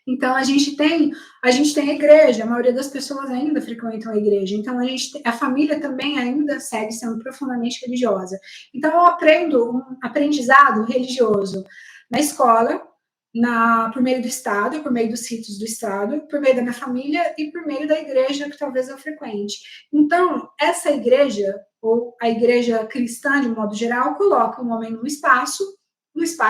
Então, a gente tem a igreja, a maioria das pessoas ainda frequentam a igreja. Então, a família também ainda segue sendo profundamente religiosa. Então, eu aprendo um aprendizado religioso na escola, por meio do Estado, por meio dos ritos do Estado, por meio da minha família e por meio da igreja que talvez eu frequente. Então, essa igreja, ou a igreja cristã, de um modo geral, coloca o homem num espaço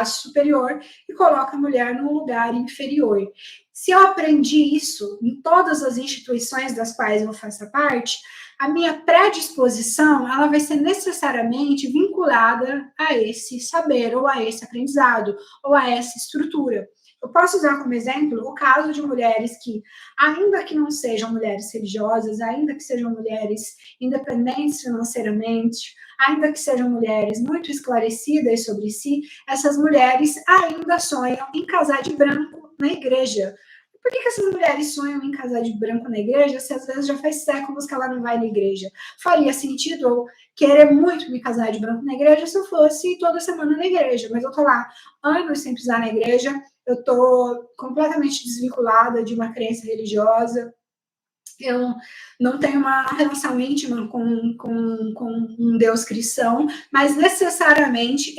superior, e coloca a mulher num lugar inferior. Se eu aprendi isso em todas as instituições das quais eu faço parte, a minha predisposição ela vai ser necessariamente vinculada a esse saber, ou a esse aprendizado, ou a essa estrutura. Eu posso usar como exemplo o caso de mulheres que, ainda que não sejam mulheres religiosas, ainda que sejam mulheres independentes financeiramente, ainda que sejam mulheres muito esclarecidas sobre si, essas mulheres ainda sonham em casar de branco na igreja. Por que essas mulheres sonham em casar de branco na igreja se às vezes já faz séculos que ela não vai na igreja? Faria sentido eu querer muito me casar de branco na igreja se eu fosse toda semana na igreja, mas eu tô lá anos sem pisar na igreja, eu tô completamente desvinculada de uma crença religiosa, eu não tenho uma relação íntima com um Deus cristão, mas necessariamente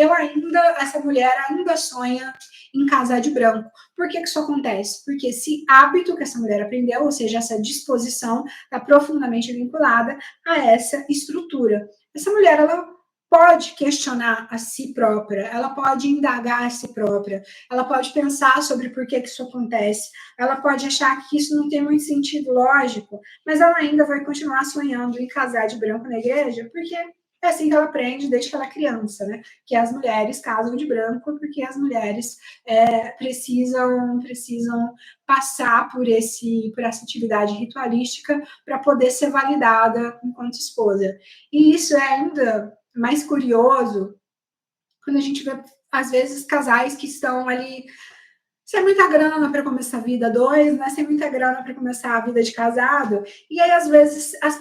essa mulher ainda sonha em casar de branco. Por que isso acontece? Porque esse hábito que essa mulher aprendeu, ou seja, essa disposição, está profundamente vinculada a essa estrutura. Essa mulher, ela pode questionar a si própria, ela pode indagar a si própria, ela pode pensar sobre por que isso acontece, ela pode achar que isso não tem muito sentido lógico, mas ela ainda vai continuar sonhando em casar de branco na igreja, porque é assim que ela aprende desde que ela é criança, né? Que as mulheres casam de branco porque as mulheres precisam passar por essa atividade ritualística para poder ser validada enquanto esposa. E isso é ainda mais curioso quando a gente vê, às vezes, casais que estão ali sem muita grana para começar a vida dois, né? Sem muita grana para começar a vida de casado. E aí, às vezes, às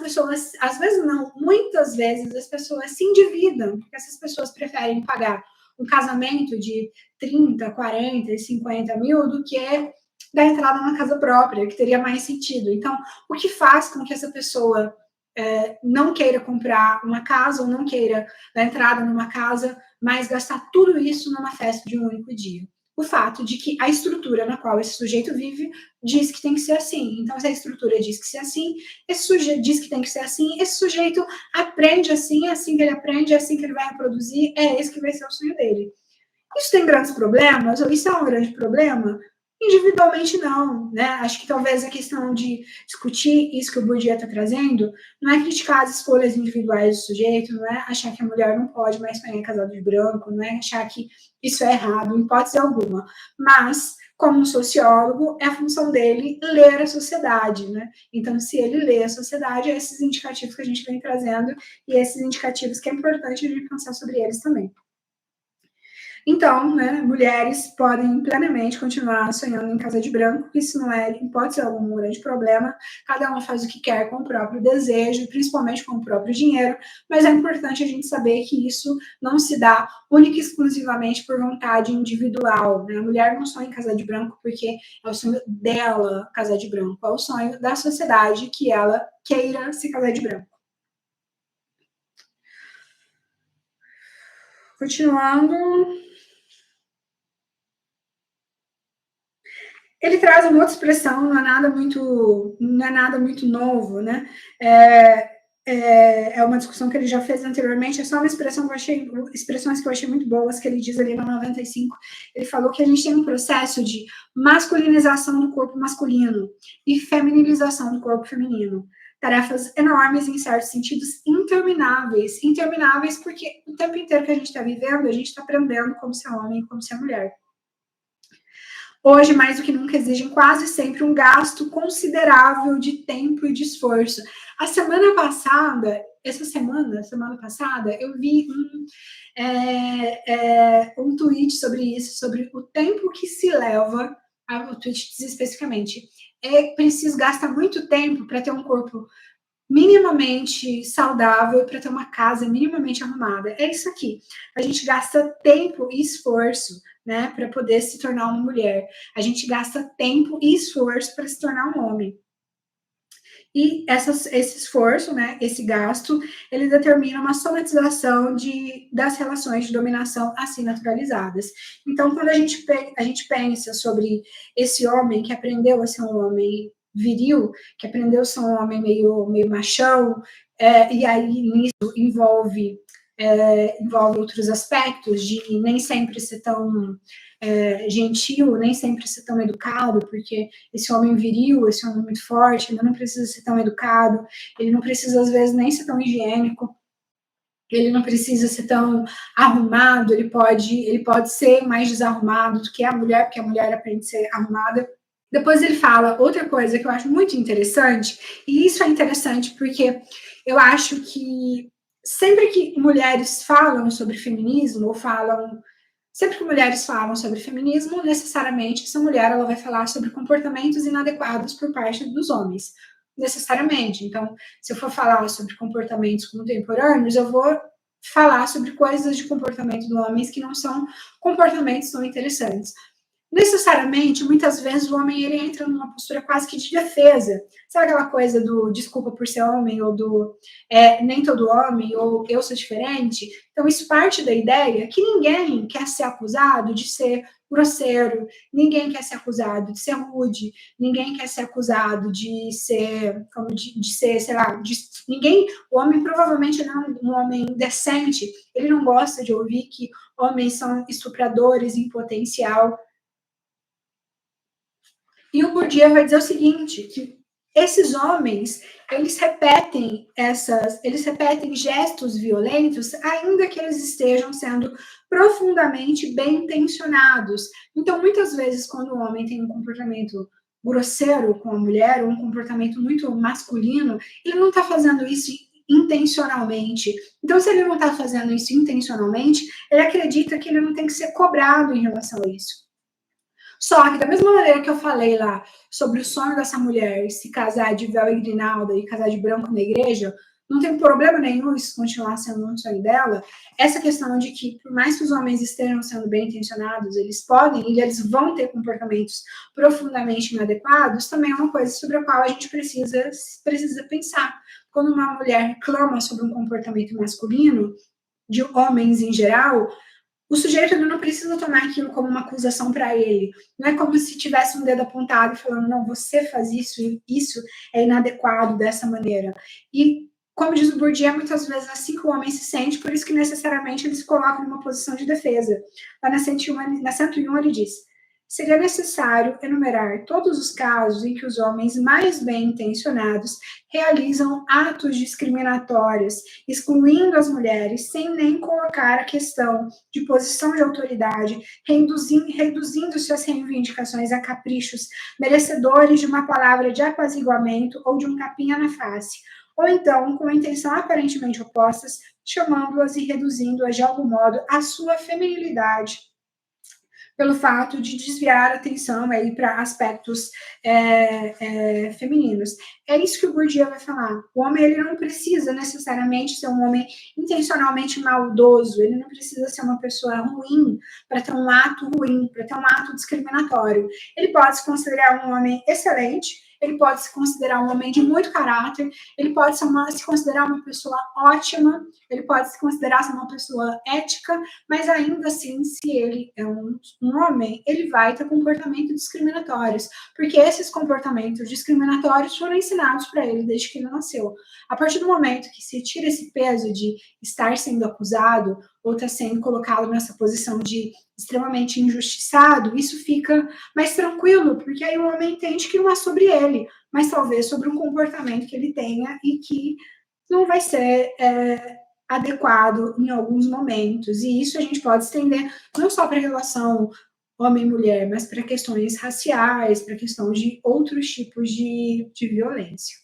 vezes não, muitas vezes as pessoas se endividam, porque essas pessoas preferem pagar um casamento de 30, 40 e 50 mil do que dar entrada na casa própria, que teria mais sentido. Então, o que faz com que essa pessoa não queira comprar uma casa ou não queira dar entrada numa casa, mas gastar tudo isso numa festa de um único dia? O fato de que a estrutura na qual esse sujeito vive diz que tem que ser assim. Então, se a estrutura diz que ser assim, esse sujeito diz que tem que ser assim, esse sujeito aprende assim, é assim que ele aprende, é assim que ele vai reproduzir, é esse que vai ser o sonho dele. Isso tem grandes problemas? Isso é um grande problema? Individualmente, não, né? Acho que talvez a questão de discutir isso que o Bourdieu está trazendo não é criticar as escolhas individuais do sujeito, não é achar que a mulher não pode mais sonhar casada de branco, não é achar que isso é errado, em hipótese alguma. Mas, como um sociólogo, é a função dele ler a sociedade, né? Então, se ele lê a sociedade, é esses indicativos que a gente vem trazendo e esses indicativos que é importante a gente pensar sobre eles também. Então, né, mulheres podem plenamente continuar sonhando em casa de branco, isso não pode ser algum grande problema, cada uma faz o que quer com o próprio desejo, principalmente com o próprio dinheiro, mas é importante a gente saber que isso não se dá única e exclusivamente por vontade individual, né? A mulher não sonha em casa de branco porque é o sonho dela casar de branco, é o sonho da sociedade que ela queira se casar de branco. Continuando, ele traz uma outra expressão, não é nada muito novo, né? É uma discussão que ele já fez anteriormente, é só uma expressão que eu achei, expressões que eu achei muito boas, que ele diz ali na 95. Ele falou que a gente tem um processo de masculinização do corpo masculino e feminilização do corpo feminino. Tarefas enormes, em certos sentidos, intermináveis. Intermináveis porque o tempo inteiro que a gente está vivendo, a gente está aprendendo como ser homem e como ser mulher. Hoje, mais do que nunca, exigem quase sempre um gasto considerável de tempo e de esforço. Semana passada, eu vi um tweet sobre isso, sobre o tempo que se leva, o tweet diz especificamente, é preciso gastar muito tempo para ter um corpo minimamente saudável para ter uma casa minimamente arrumada. É isso aqui. A gente gasta tempo e esforço, né, para poder se tornar uma mulher. A gente gasta tempo e esforço para se tornar um homem. E esse esforço, né, esse gasto, ele determina uma somatização das relações de dominação assim naturalizadas. Então, quando a gente pensa sobre esse homem que aprendeu a ser um homem viril, que aprendeu a ser um homem meio machão, e aí nisso envolve outros aspectos de nem sempre ser tão gentil, nem sempre ser tão educado, porque esse homem viril, esse homem muito forte, ele não precisa ser tão educado, ele não precisa, às vezes, nem ser tão higiênico, ele não precisa ser tão arrumado, ele pode ser mais desarrumado do que a mulher, porque a mulher aprende a ser arrumada. Depois ele fala outra coisa que eu acho muito interessante, e isso é interessante porque eu acho que sempre que mulheres falam sobre feminismo, ou falam sempre que mulheres falam sobre feminismo, necessariamente essa mulher ela vai falar sobre comportamentos inadequados por parte dos homens. Necessariamente. Então, se eu for falar sobre comportamentos contemporâneos, eu vou falar sobre coisas de comportamento dos homens que não são comportamentos tão interessantes. Necessariamente, muitas vezes o homem ele entra numa postura quase que de defesa. Sabe aquela coisa do desculpa por ser homem, ou do nem todo homem, ou eu sou diferente? Então, isso parte da ideia que ninguém quer ser acusado de ser grosseiro, ninguém quer ser acusado de ser rude, ninguém quer ser acusado de ser, sei lá, ninguém, o homem provavelmente não é um homem decente, ele não gosta de ouvir que homens são estupradores em potencial. E o Bourdieu vai dizer o seguinte, que esses homens, eles repetem gestos violentos, ainda que eles estejam sendo profundamente bem intencionados. Então, muitas vezes, quando o homem tem um comportamento grosseiro com a mulher, ou um comportamento muito masculino, ele não está fazendo isso intencionalmente. Então, se ele não está fazendo isso intencionalmente, ele acredita que ele não tem que ser cobrado em relação a isso. Só que, da mesma maneira que eu falei lá sobre o sonho dessa mulher se casar de véu e grinalda e casar de branco na igreja, não tem problema nenhum isso continuar sendo um sonho dela. Essa questão de que, por mais que os homens estejam sendo bem intencionados, eles podem e eles vão ter comportamentos profundamente inadequados, também é uma coisa sobre a qual a gente precisa pensar. Quando uma mulher reclama sobre um comportamento masculino, de homens em geral, o sujeito ele não precisa tomar aquilo como uma acusação para ele. Não é como se tivesse um dedo apontado e falando, não, você faz isso e isso é inadequado dessa maneira. E, como diz o Bourdieu, muitas vezes é assim que o homem se sente, por isso que necessariamente ele se coloca numa posição de defesa. Lá na 101 ele diz, seria necessário enumerar todos os casos em que os homens mais bem intencionados realizam atos discriminatórios, excluindo as mulheres, sem nem colocar a questão de posição de autoridade, reduzindo suas reivindicações a caprichos merecedores de uma palavra de apaziguamento ou de um tapinha na face, ou então, com a intenção aparentemente opostas, chamando-as e reduzindo-as de algum modo à sua feminilidade, pelo fato de desviar a atenção aí para aspectos femininos. É isso que o Bourdieu vai falar. O homem ele não precisa necessariamente ser um homem intencionalmente maldoso, ele não precisa ser uma pessoa ruim para ter um ato ruim, para ter um ato discriminatório. Ele pode se considerar um homem excelente, ele pode se considerar um homem de muito caráter, ele pode se considerar uma pessoa ótima, ele pode se considerar uma pessoa ética, mas ainda assim, se ele é um homem, ele vai ter comportamentos discriminatórios, porque esses comportamentos discriminatórios foram ensinados para ele desde que ele nasceu. A partir do momento que se tira esse peso de estar sendo acusado ou estar sendo colocado nessa posição de extremamente injustiçado, isso fica mais tranquilo, porque aí o homem entende que não é sobre ele, mas talvez sobre um comportamento que ele tenha e que não vai ser adequado em alguns momentos. E isso a gente pode estender não só para a relação homem-mulher, mas para questões raciais, para questões de outros tipos de violência.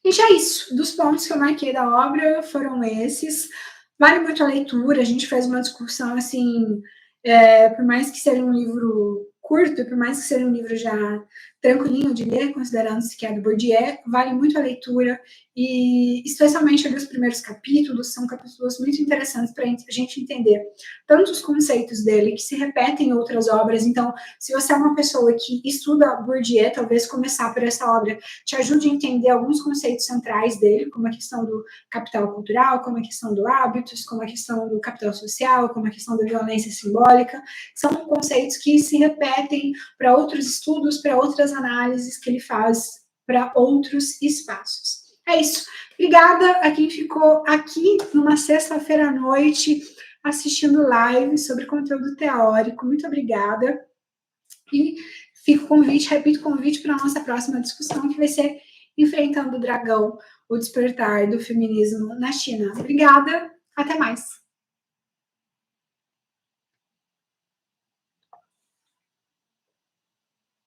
Gente, é isso. Dos pontos que eu marquei da obra foram esses. Vale muito a leitura, a gente fez uma discussão, assim, por mais que seja um livro curto, por mais que seja um livro já tranquilinho de ler, considerando-se que é do Bourdieu, vale muito a leitura, e especialmente ali os primeiros capítulos, são capítulos muito interessantes para a gente entender tanto os conceitos dele, que se repetem em outras obras. Então, se você é uma pessoa que estuda Bourdieu, talvez começar por essa obra te ajude a entender alguns conceitos centrais dele, como a questão do capital cultural, como a questão do hábitos, como a questão do capital social, como a questão da violência simbólica. São conceitos que se repetem para outros estudos, para outras análises que ele faz para outros espaços. É isso. Obrigada a quem ficou aqui numa sexta-feira à noite assistindo live sobre conteúdo teórico. Muito obrigada. E fica o convite, repito o convite para a nossa próxima discussão, que vai ser Enfrentando o Dragão, o despertar do feminismo na China. Obrigada, até mais.